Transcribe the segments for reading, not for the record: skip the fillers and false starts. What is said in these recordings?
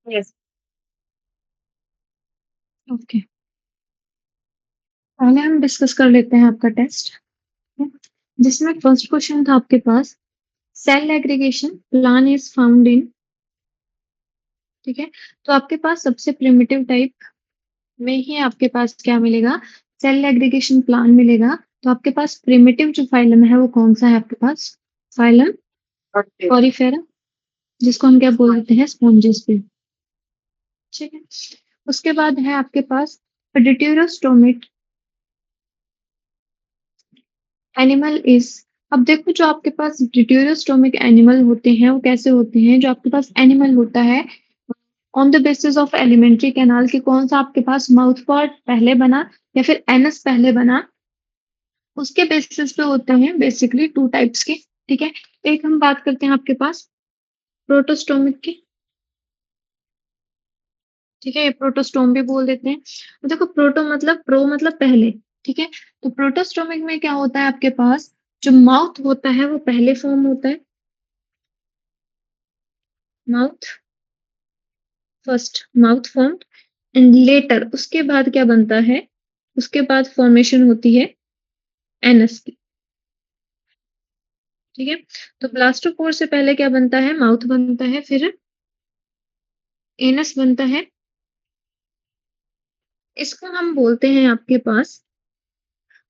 Yes. Okay, पहले हम discuss कर लेते हैं आपका टेस्ट, ठीक है? जिसमें फर्स्ट क्वेश्चन था आपके पास, cell aggregation plan is found in, ठीक है? तो आपके पास सबसे प्रिमिटिव टाइप में ही आपके पास क्या मिलेगा? सेल एग्रीगेशन प्लान मिलेगा। तो आपके पास प्रिमिटिव जो फाइलम है वो कौन-सा है आपके पास? फाइलम कोरीफेरा, जिसको हम क्या बोलते हैं? स्पॉन्जेस भी, ठीक है? उसके बाद है आपके पास डिट्यूरोस्टोमेट एनिमल इज। अब देखो जो आपके पास डिट्यूरोस्टोमिक एनिमल होते हैं वो कैसे होते हैं? जो आपके पास एनिमल होता है on the basis of alimentary canal कि कौन सा आपके पास माउथ पार्ट पहले बना या फिर एनस पहले बना, उसके बेसिस पे होते हैं बेसिकली टू टाइप्स के, ठीक है? एक हम बात करते हैं आपके पास प्रोटोस्टोमिक की, ठीक है? ये प्रोटोस्टोम भी बोल देते हैं। तो देखो प्रोटो मतलब प्रो मतलब पहले, ठीक है? तो प्रोटोस्टोमिक में क्या होता है आपके पास, जो माउथ होता है वो पहले फॉर्म होता है, mouth first, mouth formed and later उसके बाद क्या बनता है, उसके बाद फॉर्मेशन होती है एनस की, ठीक है? तो ब्लास्टोपोर से पहले क्या बनता है? माउथ बनता है, फिर एनस बनता है। इसको हम बोलते हैं आपके पास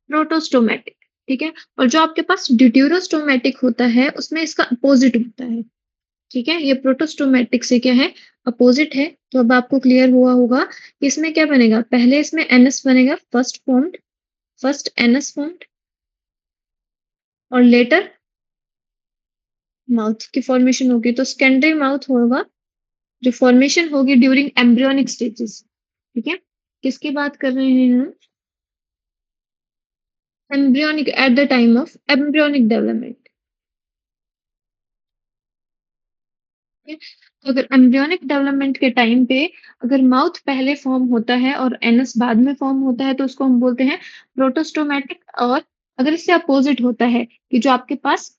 प्रोटोस्टोमैटिक, ठीक है? और जो आपके पास ड्यूटेरोस्टोमैटिक होता है उसमें इसका अपोजिट होता है, ठीक है? ये प्रोटोस्टोमैटिक से क्या है? अपोजिट है। तो अब आपको क्लियर हुआ होगा कि इसमें क्या बनेगा? पहले इसमें एनस बनेगा, first formed, first anus formed, और लेटर माउथ की फॉर्मेशन होगी। तो सेकेंडरी माउथ होगा, जो फॉर्मेशन होगी ड्यूरिंग एम्ब्रियोनिक स्टेजेस, ठीक है? किसकी बात कर रहे हैं हम? Embryonic, at the time of embryonic development, ठीक है? तो अगर एम्ब्रियोनिक डेवलपमेंट के टाइम पे अगर माउथ पहले फॉर्म होता है और एनस बाद में फॉर्म होता है तो उसको हम बोलते हैं प्रोटोस्टोमैटिक। और अगर इससे अपोजिट होता है कि जो आपके पास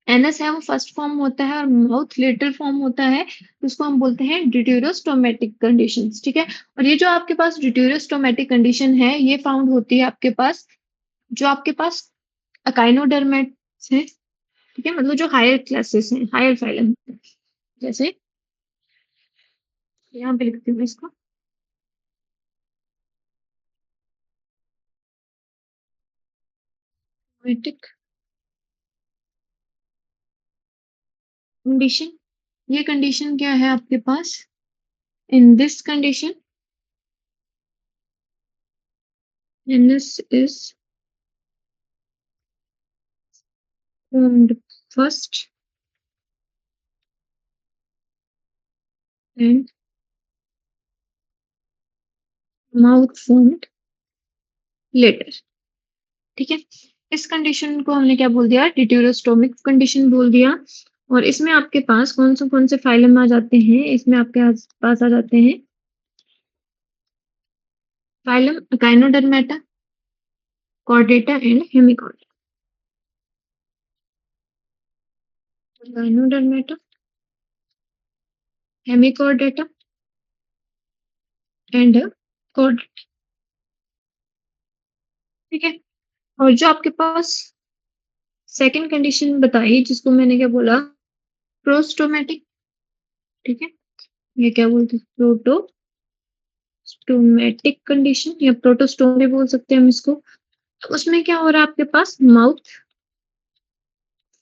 एनस है वो फर्स्ट फॉर्म होता है और माउथ लेटर फॉर्म होता है, तो उसको हम बोलते हैं ड्यूटेरोस्टोमैटिक कंडीशंस, ठीक है? और ये जो आपके पास ड्यूटेरोस्टोमैटिक कंडीशन है ये फाउंड होती है आपके पास, जो आपके पास अकाइनोडर्मेट्स है, ठीक है? मतलब जो हायर क्लासेस हैं, हायर फाइलम, जैसे यहाँ पे लिखती हूँ इसको, मैटिक कंडीशन। ये कंडीशन क्या है आपके पास? In this condition anus is formed first and mouth formed later, ठीक है? इस कंडीशन को हमने क्या बोल दिया? ड्यूटेरोस्टोमिक कंडीशन बोल दिया। और इसमें आपके पास कौन से फाइलम आ जाते हैं? इसमें आपके पास आ जाते हैं phylum echinodermata, chordata and hemichorda. Echinodermata, hemichordata and chordata, ठीक है? और जो आपके पास सेकंड कंडीशन बताई जिसको मैंने क्या बोला? प्रोस्टोमेटिक, ठीक है? ये क्या बोलते हैं? प्रोटोस्टोमेटिक कंडीशन या प्रोटोस्टोम भी बोल सकते हैं हम इसको। तो उसमें क्या हो रहा है आपके पास? Mouth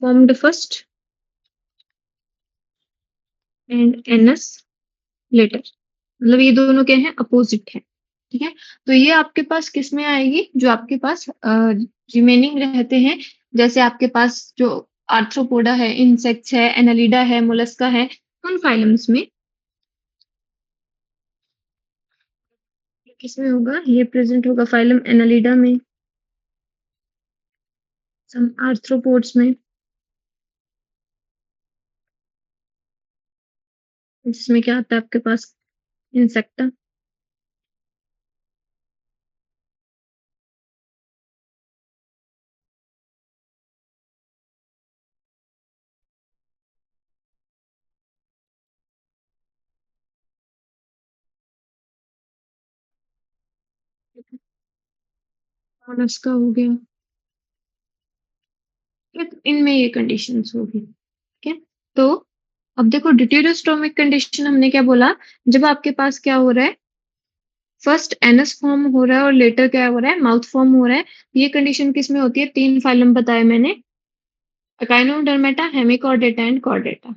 formed first and anus later, मतलब ये दोनों क्या है? अपोजिट है, ठीक है? तो ये आपके पास किस में आएगी? जो आपके पास रिमेनिंग रहते हैं, जैसे आपके पास जो आर्थ्रोपोडा है, इंसेक्ट्स है, एनालिडा है, मोलस्का है, उन फाइलम्स में किसमें होगा? ये प्रेजेंट होगा फाइलम एनालिडा में, सम आर्थ्रोपोड्स में, जिसमें क्या आता है आपके पास? इंसेक्टा। मोलस्का हो गया, इनमें ये कंडीशंस होगी, ठीक है? तो अब देखो ड्यूटेरोस्टोमिक कंडीशन हमने क्या बोला, जब आपके पास क्या हो रहा है, फर्स्ट एनस फॉर्म हो रहा है और लेटर क्या हो रहा है, माउथ फॉर्म हो रहा है। ये कंडीशन किसमें होती है? 3 फाइलम बताए मैंने, एकाइनोडर्मेटा, हेमिकॉर्डेटा एंड कॉर्डेटा,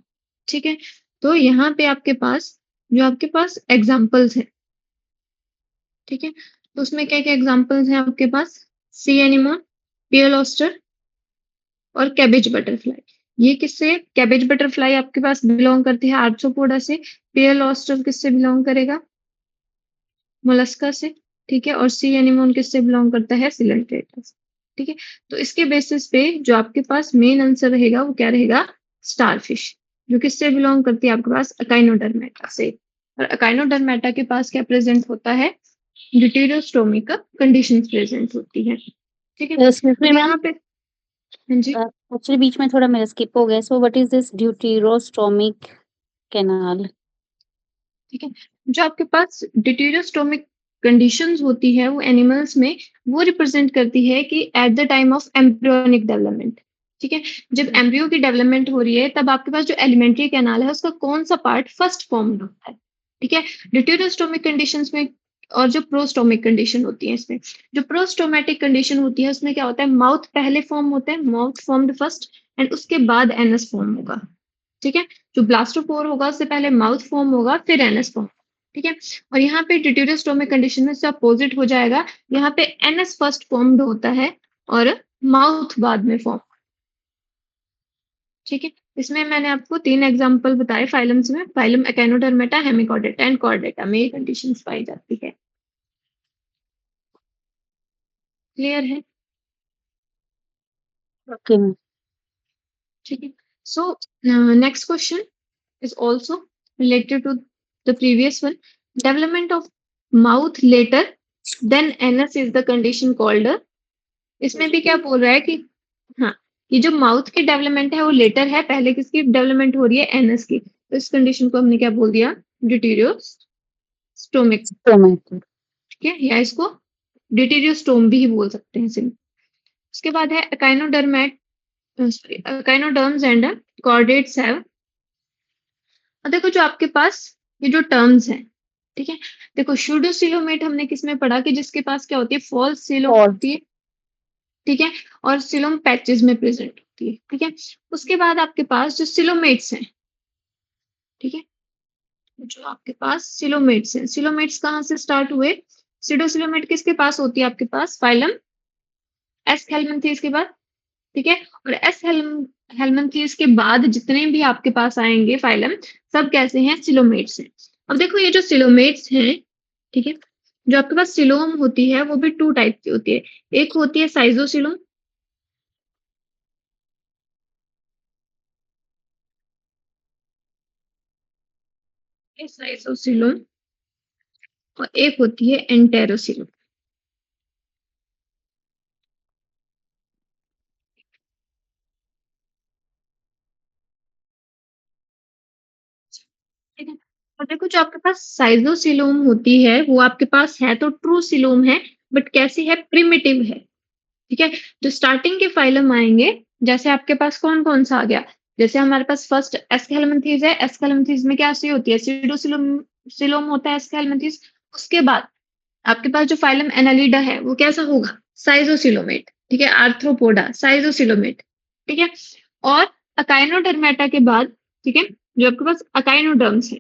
ठीक है? तो यहाँ पे आपके पास एग्जांपल्स हैं, ठीक है? तो उसमें क्या-क्या एग्जांपल्स हैं आपके पास? सी एनीमोन, पियर लॉबस्टर और कैबेज बटरफ्लाई। ये किससे, कैबेज बटरफ्लाई आपके पास बिलोंग करती है आर्थ्रोपोडा से, पियर लॉबस्टर किससे बिलोंग करेगा? मोलस्का से, ठीक है? और सी एनीमोन किससे बिलोंग करता है? सिलेंट्रेटा से, ठीक है? तो इसके बेसिस पे जो आपके पास मेन आंसर रहेगा वो क्या रहेगा? स्टारफिश, जो किससे बिलोंग करती है आपके पास? अकाइनोडर्मेटा से। और अकाइनोडर्मेटा के पास क्या प्रेजेंट होता है? ड्यूटेरोस्टोमिक कंडीशंस प्रेजेंट होती है, ठीक है? एक्सक्यूज मी और मैम, यहाँ पे हाँ जी, एक्चुअली बीच में थोड़ा मेरा स्किप हो गया, so what is this deuterostomic canal? ठीक है? जो आपके पास ड्यूटेरोस्टोमिक कंडीशंस होती है वो एनिमल्स में, वो रिप्रेजेंट करती है कि at the time of embryonic development, ठीक है? जब एम्ब्रियो की डेवलपमेंट हो रही है तब आपके पास जो एलिमेंट्री कैनाल है उसका कौन सा पार्ट फर्स्ट फॉर्म होता है, ठीक है? ड्यूटेरोस्टोमिक कंडीशंस में और जो प्रोस्टोमिक कंडीशन होती है इसमें, जो प्रोस्टोमेटिक कंडीशन होती है उसमें क्या होता है, माउथ पहले फॉर्म होता है, माउथ फॉर्म्ड फर्स्ट एंड उसके बाद एनस फॉर्म होगा, ठीक है? जो ब्लास्टोपोर होगा उससे पहले माउथ फॉर्म होगा फिर एनस फॉर्म, ठीक है? और यहाँ पे ड्यूटेरोस्टोमिक कंडीशन में इससे अपोजिट हो जाएगा, यहाँ पे एनस फर्स्ट फॉर्म्ड होता है और माउथ बाद में फॉर्म, ठीक है? इसमें मैंने आपको 3 एग्जांपल बताए फाइलम्स में, phylum echinodermata, Hemichordata and Chordata में ये कंडीशंस पाई जाती है। क्लियर है? Okay ma'am. ठीक है? So next question is also related to the previous one. Development of mouth later then anus is the condition called. इसमें भी क्या बोल रहा है कि हाँ, ये जो माउथ की डेवलपमेंट है वो लेटर है, पहले किसकी डेवलपमेंट हो रही है? एनस की। तो इस कंडीशन को हमने क्या बोल दिया? ड्यूटेरियोस्टोमिक, स्टोमक। ठीक है? या इसको ड्यूटेरियोस्टोम भी बोल सकते हैं सिंपल। उसके बाद है echinodermate, sorry, echinoderms and chordates have. और देखो जो आपके पास ये जो टर्म्स हैं, ठीक है? देखो सूडोसिलोमेट हमने किसमें पढ़ा कि जिसके पास क्या होती है? फॉल्स सिलोम और होती है, ठीक है? और सिलोम पैचेस में प्रेजेंट होती है, ठीक है? उसके बाद आपके पास जो सिलोमेट्स हैं, ठीक है? जो आपके पास सिलोमेट्स हैं, सिलोमेट्स कहाँ से स्टार्ट हुए? सीडोसिलोमेट किसके पास होती है आपके पास? फाइलम एस हेलमिंथेस के बाद, ठीक है? और एस हेलमिंथेस के बाद जितने भी आपके पास आएंगे फाइलम, सब कैसे हैं? सिलोमेट्स हैं। अब देखो ये जो सिलोमेट्स हैं, ठीक है? जो आपके पास सिलोम होती है वो भी 2 टाइप की होती है। एक होती है साइज़ोसिलोम, ये साइज़ोसिलोम, और एक होती है एंटेरोसिलोम, ठीक है? और देखो जो आपके पास साइज़ोसिलोम होती है वो आपके पास है तो ट्रू सिलोम है, बट कैसी है? प्रिमिटिव है, ठीक है? जो स्टार्टिंग के फाइलम आएँगे, जैसे आपके पास कौन-कौन सा आ गया? जैसे हमारे पास फर्स्ट एस्केलमंथीज़ है, एस्केलमंथीज़ में क्या सी होती है? सीडोसिलोम सिलोम होता है एस्केलमंथीज़। उसके बाद आपके पास जो फाइलम एनालिडा है, वो कैसा होगा? साइज़ोसिलोमेट, ठीक है? आर्थ्रोपोडा, साइज़ोसिलोमेट, ठीक है? और अकाइनोडर्मेटा के बाद, ठीक है? जो आपके पास अकाइनोडर्म्स है,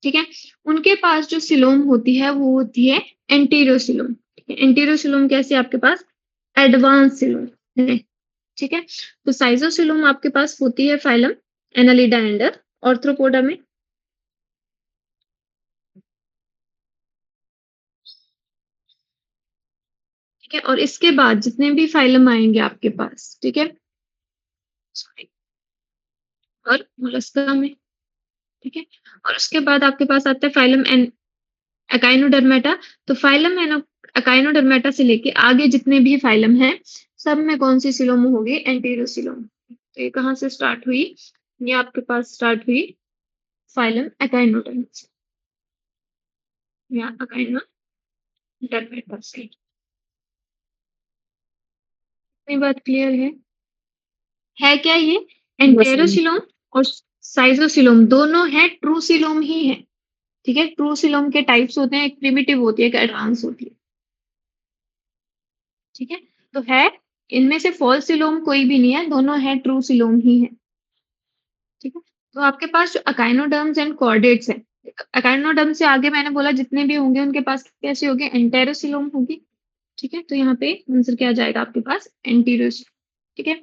ठीक है? उनके पास जो सिलोम होती है, वो होती है एंटीरोसिलोम, ठीक है? एंटीरोसिलोम कैसी है आपके पास? एडवांस सिलोम है, ठीक है? तो साइज़ोसिलोम आपके पास होती है फाइलम एनालिडा एंड आर्थ्रोपोडा में, ठीक है? और इसके बाद जितने भी फाइलम आएँगे आपके पास, ठीक है? सॉरी, और मोलस्का में, ठीक है? और उसके बाद आपके पास आता है फाइलम एकाइनोडर्मेटा। तो फाइलम एकाइनोडर्मेटा से लेके आगे जितने भी फाइलम हैं, सब में कौन-सी सिलोम होगी? एंटीरोसिलोम। तो ये कहाँ से स्टार्ट हुई? ये आपके पास स्टार्ट हुई फाइलम एकाइनोडर्म से या एकाइनोडर्मेटा से। ये बात क्लियर है क्या ये? एंटेरोसिलोम और साइजोसिलोम दोनों है, ट्रूसिलोम ही है। ठीक है, ट्रूसिलोम के टाइप्स होते हैं, एक प्रिमिटिव होती है, एक एडवांस होती है। ठीक है, तो है इनमें से फॉल्सिलोम कोई भी नहीं है, दोनों है ट्रूसिलोम ही है। ठीक है, तो आपके पास जो अकाइनोडर्म्स एंड कॉर्डेट्स है, अकाइनोडर्म से आगे मैंने बोला जितने भी होंगे उनके पास कैसे होंगे, एंटेरोसिलोम होगी। ठीक है, तो यहाँ पे आंसर क्या आ जाएगा आपके पास, एंटीरोस। ठीक है,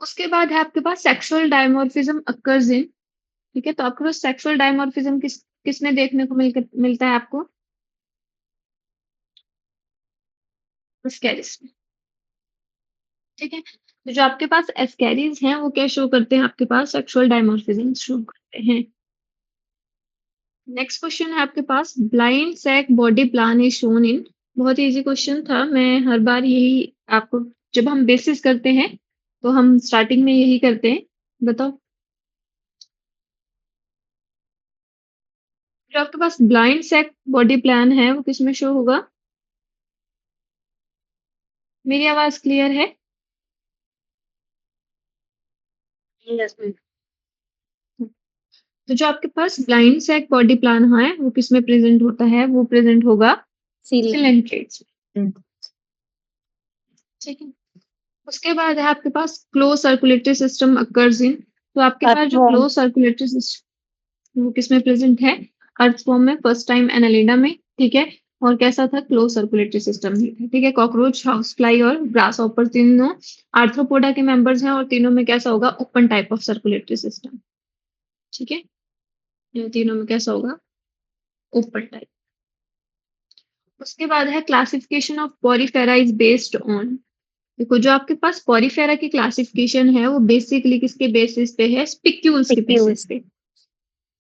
उसके बाद है आपके पास सेक्सुअल डायमॉर्फिज्म अकर्स इन। ठीक है, तो आपके पास सेक्सुअल डायमॉर्फिज्म किसमें देखने को मिलता है आपको, एस्केरिस में। ठीक है, तो जो आपके पास एस्केरिस हैं वो क्या शो करते हैं, आपके पास सेक्सुअल डायमॉर्फिज्म शो करते हैं। नेक्स्ट क्वेश्चन है आपके पास, blind sac body plan is shown in. बहुत इजी क्वेश्चन था, मैं हर बार यही आपको, जब हम बेसिस करते हैं तो हम स्टार्टिंग में यही करते हैं। बताओ, जो आपके पास ब्लाइंड सैक बॉडी प्लान है वो किसमें शो होगा? मेरी आवाज क्लियर है? Yes ma'am. तो जो आपके पास ब्लाइंड सैक बॉडी प्लान है वो किसमें प्रेजेंट होता है, वो प्रेजेंट होगा सिलेंट्रेट्स में। ठीक है, उसके बाद है आपके पास close circulatory system occurs in. तो आपके पास जो अर्थवॉर्म। क्लोज सर्कुलेटरी सिस्टम वो किसमें प्रेजेंट है, अर्थवॉर्म में, फर्स्ट टाइम एनालिडा में। ठीक है, और कैसा था, क्लोज सर्कुलेटरी सिस्टम ही था। ठीक है, कॉकरोच, हाउस फ्लाई और ग्रास ऑपर तीनों आर्थ्रोपोडा के मेंबर्स हैं, और तीनों में कैसा होगा, open type of circulatory system. ठीक है, इन तीनों में कैसा होगा, ओपन टाइप। उसके बाद है classification of Porifera is based on. देखो, जो आपके पास पॉरीफेरा की क्लासिफिकेशन है वो बेसिकली किसके बेसिस पे है, स्पिक्यूल्स के बेसिस पिक्यूल्स। पे।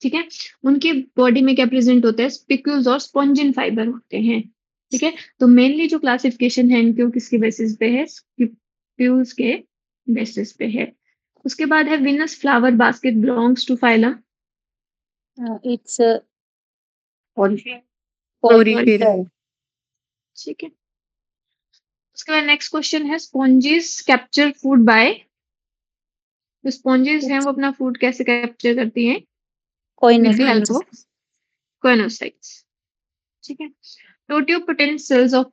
ठीक है, उनकी बॉडी में क्या प्रेजेंट होता है, स्पिक्यूल्स और स्पॉन्जिन फाइबर होते हैं। ठीक है, तो मेनली जो क्लासिफिकेशन है इनकी वो किसके बेसिस पे है, स्पिक्यूल्स के बेसिस पे है। उसके बाद है Venus flower basket belongs to phylum. It's porifera. Porifera. ठीक है, उसके बाद नेक्स्ट क्वेश्चन है, स्पॉन्जिस कैप्चर फूड बाय। जो स्पॉन्जिस हैं वो अपना फूड कैसे कैप्चर करती हैं, with the help choanocytes. Of choanocytes. ठीक है, totipotent cells of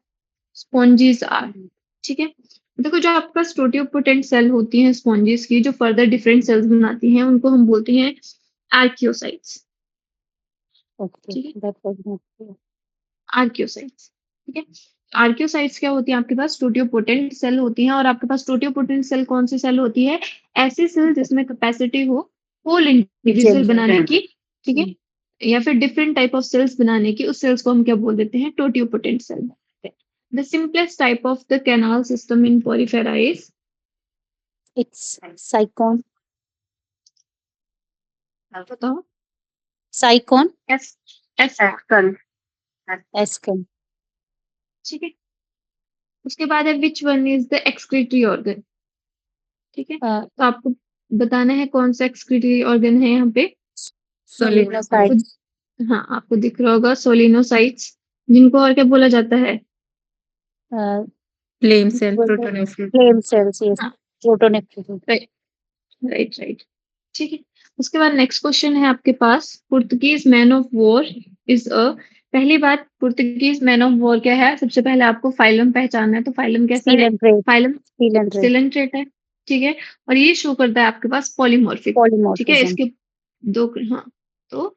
sponges are. ठीक है, देखो जो आपके पास टोटियोपोटेंट सेल होती हैं स्पॉन्जिस की, जो फर्दर डिफरेंट सेल्स बनाती हैं, उनको हम बोलते हैं आर्कियोसाइट्स। ओके, ठीक है, that was not clear. Archaeocytes. ठीक है, आर्कियोसाइट्स क्या होती है, आपके पास टोटियोपोटेंट सेल होती हैं, और आपके पास टोटियोपोटेंट सेल कौन सी सेल होती है, ऐसी सेल जिसमें कैपेसिटी हो होल इंडिविजुअल बनाने की। ठीक है, या फिर डिफरेंट टाइप ऑफ सेल्स बनाने की, उस सेल्स को हम क्या बोल देते हैं, totipotent cell. The simplest type of the canal system in porifera is, it's sycon. बताओ, साइकोन। एस एस कल। एस्कन। ठीक है, उसके बाद है which one is the excretory organ. ठीक है, तो आपको बताना है कौन सा एक्सक्रीटरी ऑर्गन है यहाँ पे। आपको, सोलिनोसाइट्स। हाँ आपको दिख रहा होगा सोलिनोसाइट्स, जिनको और क्या बोला जाता है, flame cell, protonephron. Flame cells, yes. हाँ, प्रोटोनेफ्रॉन। Right right right. ठीक है, उसके बाद नेक्स्ट क्वेश्चन है आपके पास, Portuguese man of war is a. पहली बात, पुर्तगीज मैन ऑफ वॉर क्या है, सबसे पहले आपको फाइलम पहचानना है, तो फाइलम कैसा है, सीलेंट्रेट। Phylum coelenterate. सिलेंट्रेट है। ठीक है, और ये शो करता है आपके पास पॉलीमॉर्फिक। ठीक है, पॉलीमॉर्फिज्म। इसके दो, हाँ, तो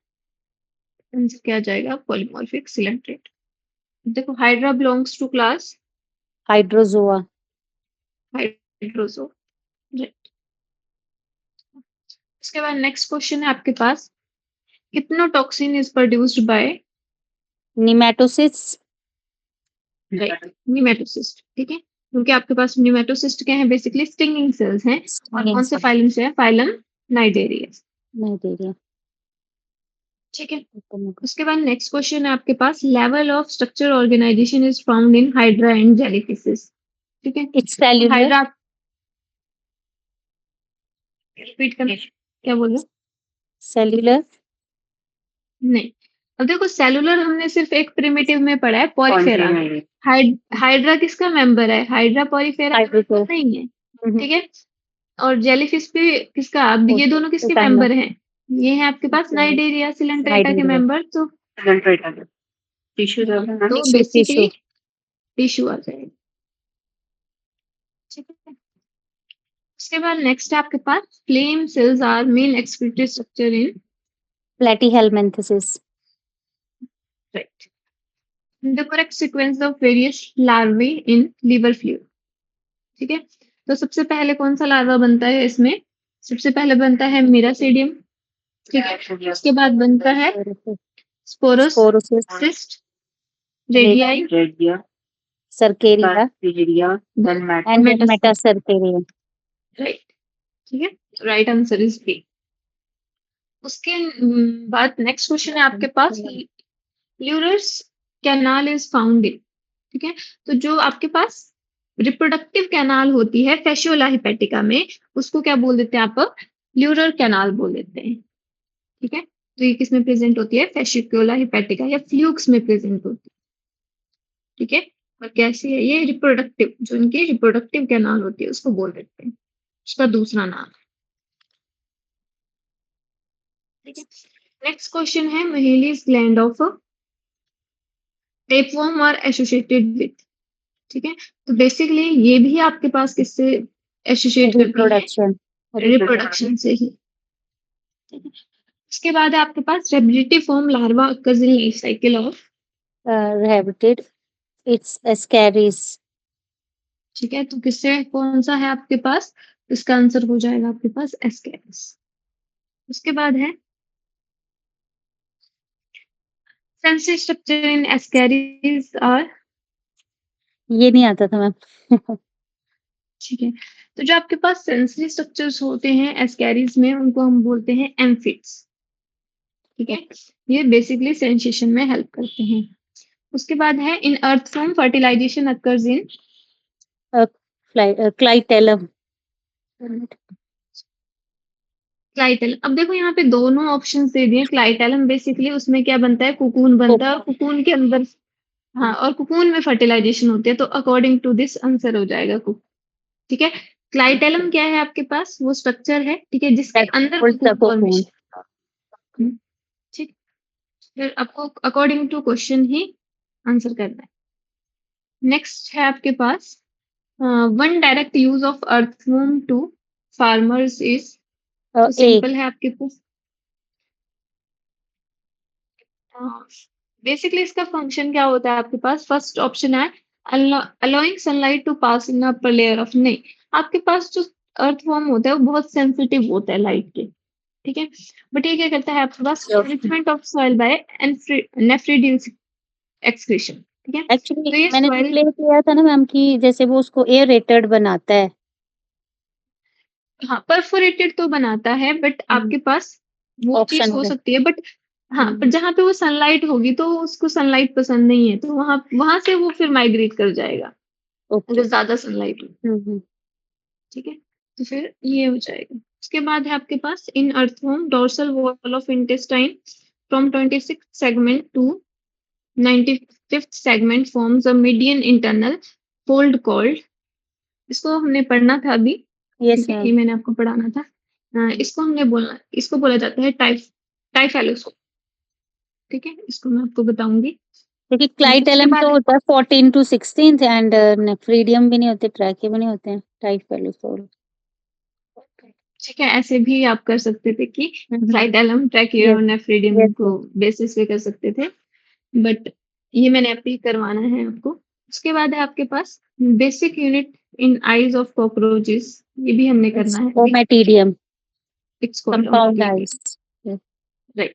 आंसर क्या आ जाएगा, पॉलीमॉर्फिक सिलेंट्रेट। देखो, hydra belongs to class hydrozoa. Hydrozoa. उसके बाद नेक्स्ट क्वेश्चन है आपके पास, hypnotoxin is produced by, nematocyst. Right, nematocyst. ठीक है, क्योंकि आपके पास निमेटोसिस्ट क्या है, बेसिकली स्टिंगिंग सेल्स हैं, और कौन से फाइलम से है, फाइलम नाइडेरिया। नहीं दे रही। ठीक है, उसके बाद नेक्स्ट क्वेश्चन है आपके पास, level of structure organisation is found in hydra and jellyfishes. ठीक है, इट्स सेल्यूलर। हाइड्रा, रिपीट कर, क्या बोल रहे हो? सेल्यूलर। नहीं, अब देखो सेलुलर हमने सिर्फ एक प्रिमिटिव में पढ़ा है, कौन सी पॉरीफेरा है में। ये? हाइड्रा किसका मेंबर है? हाइड्रा पॉरीफेरा का हाइड्रोफोर। मेंबर नहीं है। हम्म। ठीक है। और जेलीफिश भी किसका, अब ये दोनों किसके एकांडा। मेंबर हैं? ये है आपके पास नाइडेरिया सिलेंट्रेटा के नाइडेरिया। मेंबर। तो सिलेंट्रेटा के टिश्यू हाँ, ज्यादा ना, तो टिश्यू बेसिकली टिश्यू। टिश्यू आ जाएगा। ठीक है। उसके बाद नेक्स्ट है आपके पास flame cells are main excretory structure in. Platyhelminthes. Right. The correct sequence of various larvae in liver fluid. ठीक है। तो सबसे पहले कौन सा लार्वा बनता है इसमें? सबसे पहले बनता है मीरासीडियम। ठीक है। उसके बाद बनता है sporocyst. Sporocyst, redia, redia. Cercaria. Cercaria. And metacercaria. Metacercaria. Right. ठीक है। Right answer is B. उसके बाद नेक्स्ट क्वेश्चन है आपके पास, Laurer's canal is found in. ठीक है। तो जो आपके पास रिप्रोडक्टिव कैनाल होती है फेशियोला हिपेटिका में, उसको क्या बोल देते हैं आप? ल्यूरर कैनाल बोल देते हैं। ठीक है। तो ये किस में प्रेजेंट होती है? फेशियोला हिपेटिका या फ्लूक्स में प्रेजेंट होती है। ठीक है। और कैसी है ये? रिप्रोडक्टिव, जो इनकी रिप्रोडक्टिव कैनाल होती है उसको बोल देते हैं, उसका दूसरा नाम। ठीक है। नेक्स्ट क्वेश्चन है Mehlis gland of tapeworm are associated with. ठीक है। तो बेसिकली ये भी आपके पास किससे एसोसिएट करती है? रिप्रोडक्शन। रिप्रोडक्शन से ही। ठीक है। उसके बाद है आपके पास rhabditiform larva occurs in life cycle of। Habited. It's ascaris. ठीक है। तो किससे कौन सा है आपके पास? इसका आंसर हो जाएगा आपके पास एस्केरिस। उसके बाद है sensory structure in Ascaris are. ये नहीं आता था मैम। ठीक है। तो जो आपके पास सेंसरी स्ट्रक्चर्स होते हैं एस्केरिस में, उनको हम बोलते हैं एम्फिट्स। ठीक है। ये बेसिकली सेंसेशन में हेल्प करते हैं। उसके बाद है in earthworm fertilization occurs in. Clitellum. Clitellum, अब देखो यहाँ पे दोनों ऑप्शन दे दिए। क्लाइटेलम बेसिकली उसमें क्या बनता है? कुकून बनता है, और कुकून के अंदर, हाँ, और कुकून में फर्टिलाइजेशन होती है। तो अकॉर्डिंग टू दिस आंसर हो जाएगा कुक। ठीक है। क्लाइटेलम क्या है आपके पास? वो स्ट्रक्चर है, ठीक है, जिसके अंदर कुकून कोकून। फॉर्मेशन। ठीक। फिर आपको अकॉर्डिंग टू क्वेश्चन ही आंसर करना है। नेक्स्ट है आपके पास one direct use of earthworm to farmers is. तो ए। सिंपल है आपके पास। बेसिकली इसका फंक्शन क्या होता है आपके पास? फर्स्ट ऑप्शन है allowing sunlight to pass in upper layer of. नहीं, आपके पास जो अर्थवॉर्म होता है वो बहुत सेंसिटिव होता है लाइट के। ठीक है। बट ये क्या करता है आपके पास? Enrichment of soil by nephridial excretion. ठीक है। एक्चुअली तो ये मैंने सॉइल, रिप्लेस किया था ना मैम कि जैसे वो उसको एयरेटेड बनाता है। हाँ, परफोरेटेड तो बनाता है, बट आपके पास वो चीज ऑप्शन हो में। सकती है, बट हाँ, पर जहाँ पे वो सनलाइट होगी तो उसको सनलाइट पसंद नहीं है, तो वहां वहां से वो फिर माइग्रेट कर जाएगा ओके। अगर ज्यादा सनलाइट हो। ठीक है। तो फिर ये हो जाएगा। उसके बाद है आपके पास in earthworm dorsal wall of intestine from 26 segment to 95th segment forms a median internal fold called. इसको हमने पढ़ना था अभी। यस ठीक है, मैम। ये मैंने आपको पढ़ाना था। इसको बोला जाता है टाइफेलोसोम। ठीक है, इसको मैं आपको बताऊंगी। क्योंकि उसके क्लाइटेलम बाद तो होता है 14 to 16 एंड नेफ्रीडियम भी नहीं होते, ट्रैके भी नहीं होते हैं, टाइफेलोसोल। ठीक है, ऐसे भी आप कर सकते थे कि फ्लाइटेलम यस। ट्रैकियोनेफ्रिडियम यस को बेसिस पे कर सकते थे, बट ये मैंने अभी करवाना है आपको। उसके बाद है आपके पास basic unit in eyes of cockroaches. ये भी हमने करना है अभी। Ommatidium. It's called compound ommatidium. Eyes. Right.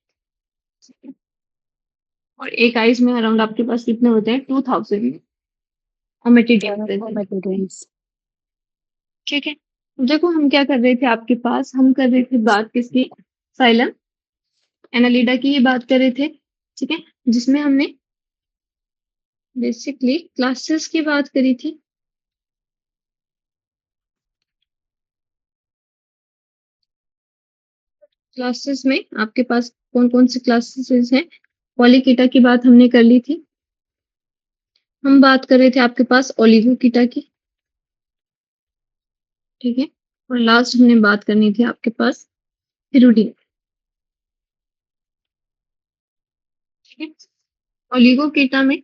और एक आइज में अराउंड आपके पास कितने होते हैं? 2000 ओमेटिडियम प्रेजेंट होते हैं। ओमेटीडियम्स। ठीक है। देखो हम क्या कर रहे थे आपके पास, हम कर रहे थे बात किसकी? साइलम एनालिडा की ही बात कर रहे थे। ठीक है। जिसमें हमने बेसिकली क्लासेस की बात करी थी। क्लासेस में आपके पास कौन कौन सी क्लासेस हैं? पॉलीकीटा की बात हमने कर ली थी। हम बात कर रहे थे आपके पास ओलिगोकीटा की, ठीक है? और लास्ट हमने बात करनी थी आपके पास हिरुडीन, ठीक है? ओलिगोकीटा में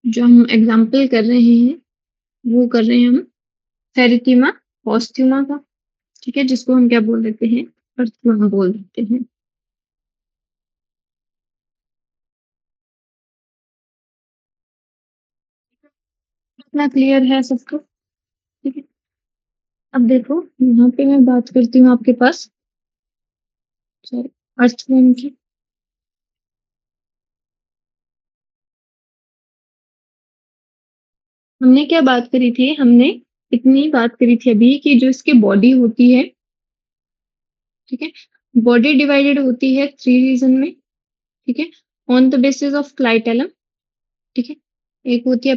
जो हम एग्जाम्पल कर रहे हैं, वो कर रहे हैं हम फेरिटीमा पोस्ट्यूमा का, ठीक है? जिसको हम क्या बोल देते हैं? अर्थवर्म बोल देते हैं। इतना क्लियर है सबको? ठीक है। अब देखो यहाँ पे मैं बात करती हूँ आपके पास सॉरी अर्थवर्म की। हमने क्या बात करी थी? हमने इतनी बात करी थी अभी कि जो इसकी बॉडी होती है, ठीक है? बॉडी डिवाइडेड होती है 3 रीजन में, ठीक है? On the basis of clitellum, ठीक है? एक होती है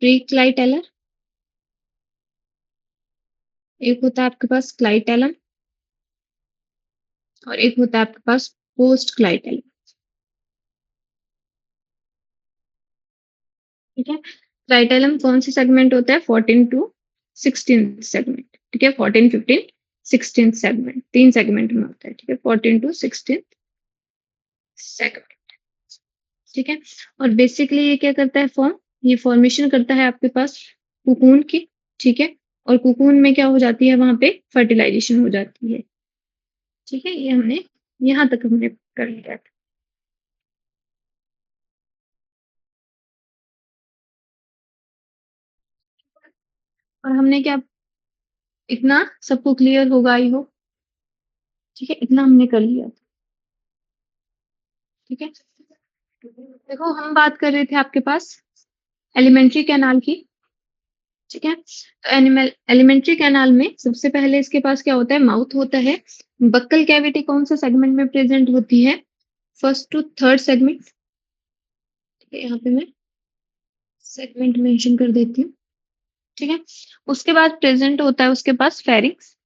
प्री क्लाइटेलर, एक होता है आपके पास क्लाइटेलम और एक होता है आपके पास पोस्ट क्लाइटेलम, ठीक है? क्लाइटेलम कौन सी सेगमेंट होता है? 14 टू 16 सेगमेंट, ठीक है? 14, 15, 16 सेगमेंट, 3 सेगमेंट में होता है, ठीक है? 14 टू 16 सेगमेंट, ठीक है? और बेसिकली ये क्या करता है फॉर्म? ये फॉर्मेशन करता है आपके पास कोकून की, ठीक है? और कोकून में क्या हो जाती है? वहां पे फर्टिलाइजेशन हो जाती है, ठीक है? ये हमने यहाँ तक हमने कर लिया था। और हमने क्या इतना सबको क्लियर होगा आई हो, ठीक है? इतना हमने कर लिया था, ठीक है? देखो हम बात कर रहे थे आपके पास एलिमेंट्री कैनाल की, ठीक है? तो एनिमल एलिमेंट्री कैनाल में सबसे पहले इसके पास क्या होता है? माउथ होता है। बक्कल कैविटी कौन सा सेगमेंट में प्रेजेंट होती है? फर्स्ट टू थर्ड सेगमेंट, ठीक है? यहाँ पे मैं सेगमेंट मेंशन कर देती हूँ, ठीक है? उसके बाद प्रेजेंट होता है उसके पास फेरिंग्स,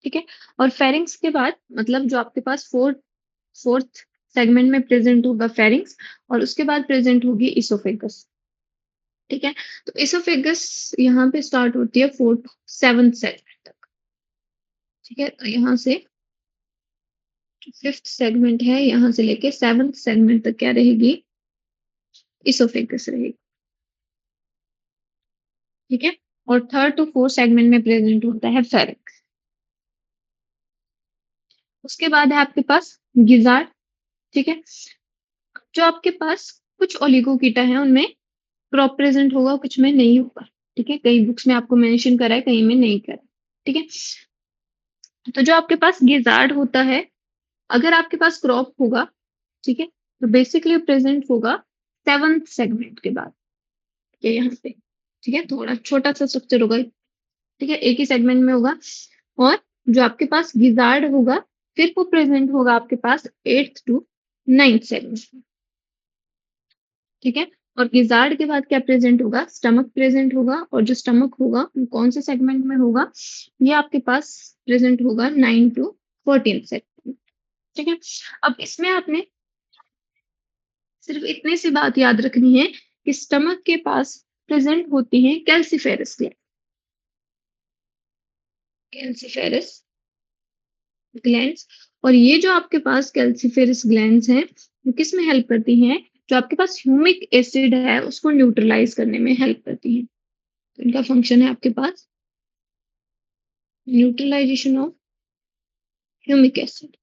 ठीक है? और फेरिंग्स के बाद मतलब जो आपके पास फोर्थ फोर्थ सेगमेंट में प्रेजेंट होगा फेरिंग्स, और उसके बाद प्रेजेंट होगी इसोफेगस, ठीक है? तो इसोफेगस यहाँ पे स्टार्ट होती है 4th 7th सेगमेंट तक, ठीक है? तो यहाँ से 5th सेगमेंट है, यहाँ से लेके 7th सेगमेंट तक क्या रहेगी? इसोफेगस रहेगी, ठीक है? और 3rd टू 4th सेगमेंट में प्रेजेंट होता है फेरिंक्स। उसके बाद है आपके पास गिजार्ड, ठीक है? जो आपके पास कुछ ओलिगोकीटा है उनमें क्रॉप प्रेजेंट होगा, कुछ में नहीं होगा, ठीक है? कई बुक्स में आपको मेंशन करा है, कहीं में नहीं करा है, ठीक है? तो जो आपके पास गिजार्ड होता है, अगर आपके पास क्रॉप होगा, ठीक है? तो बेसिकली प्रेजेंट होगा 7th सेगमेंट के बाद, ये यहाँ पे, ठीक है? थोड़ा छोटा सा स्ट्रक्चर होगा, ठीक है? एक ही सेगमेंट में होगा। और जो आपके पास गिजार्ड होगा, फिर वो प्रेजेंट होगा आपके पास 8th टू 9th सेगमेंट, ठीक है? और गिजार्ड के बाद क्या प्रेजेंट होगा? स्टमक प्रेजेंट होगा, और जो स्टमक होगा वो कौन से सेगमेंट में होगा? ये आपके पास प्रेजेंट होगा 9 टू 14 सेगमेंट, ठीक है? अब इसमें आपने सिर्फ इतनी सी बात याद रखनी है कि स्टमक के पास प्रेजेंट होती है कैल्सीफेरस ग्लैंड, कैल्सीफेरस ग्लैंड्स। और ये जो आपके पास कैल्सीफेरस ग्लैंड्स हैं, वो किस में हेल्प करती हैं? जो आपके पास ह्यूमिक एसिड है उसको न्यूट्रलाइज करने में हेल्प करती हैं। तो इनका फंक्शन है आपके पास न्यूट्रलाइजेशन ऑफ ह्यूमिक एसिड,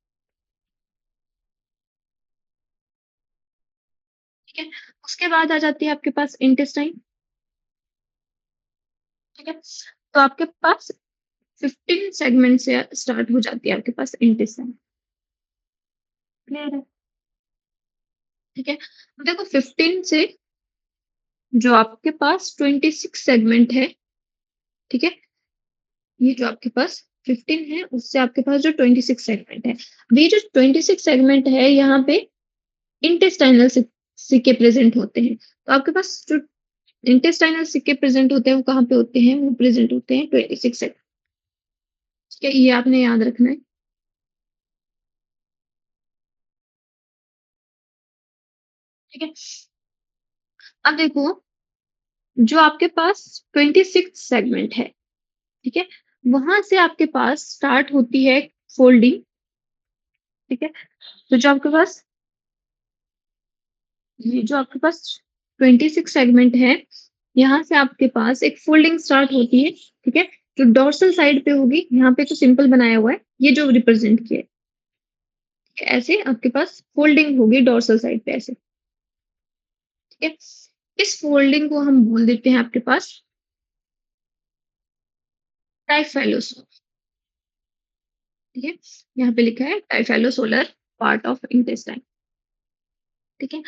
ठीक है? उसके बाद आ जाती है आपके पास इंटेस्टाइन, ठीक है? तो आपके पास 15 सेगमेंट से स्टार्ट हो जाती है आपके पास इंटेस्टाइन, क्लियर है? ठीक है? तो देखो 15 से जो आपके पास 26 सेगमेंट है, ठीक है? ये जो आपके पास 15 है उससे आपके पास जो 26 सेगमेंट है, अब ये जो 26 सेगमेंट है यहाँ पे इंटेस्टाइनल सिक्के प्रेजेंट होते हैं। तो आपके पास जो इंटेस्टाइनल सिक्के प्रेजेंट होते हैं वो कहाँ पे होते हैं? वो प्रेजेंट होते हैं 26 सेगमेंट, ठीक है? ये आपने याद रखना है। ठीक है? अब देखो, जो आपके पास 26 सेगमेंट है, ठीक है? वहाँ से आपके पास स्टार्ट होती है फोल्डिंग, ठीक है? तो जो आपके पास 26 सेगमेंट है, यहाँ से आपके पास एक फोल्डिंग स्टार्ट होती है, ठीक है? जो डोर्सल साइड पे होगी, यहाँ पे तो सिंपल बनाया हुआ है, ये जो रिप्रेजेंट किया है, ऐसे आपके पास फोल्डिंग होगी डोर्सल साइड पे ऐसे, ठीक है? इस फोल्डिंग को हम बोल देते हैं आपके पास टाइफैलोसोल, ठीक है? यहाँ पे लिखा है टाइफैलोसोलर पार्ट ऑफ इंटेस्टाइन, ठीक है?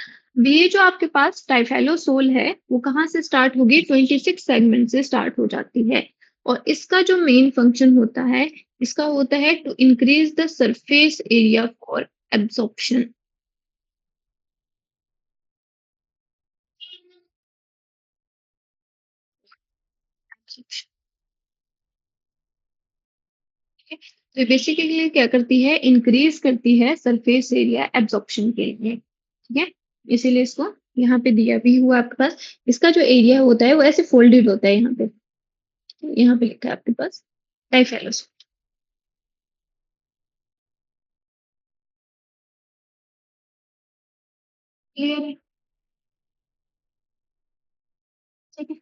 ये जो आपके पास टाइफैलोसोल है, वो कहाँ से स्टार्ट होगी? 26 सेगमेंट से स्टार्ट हो जाती है। और इसका जो मेन फंक्शन होता है, इसका होता है to increase the surface area for absorption. तो बेसिकली क्या करती है? इंक्रीज करती है सरफेस एरिया एब्जॉर्प्शन के लिए, ठीक है? इसीलिए इसको यहाँ पे दिया भी हुआ आपके पास। इसका जो एरिया होता है वो ऐसे फोल्डेड होता है यहाँ पे, यहाँ पे लिखा है आपके पास टाइफैलोसोल। क्लियर है? ठीक है।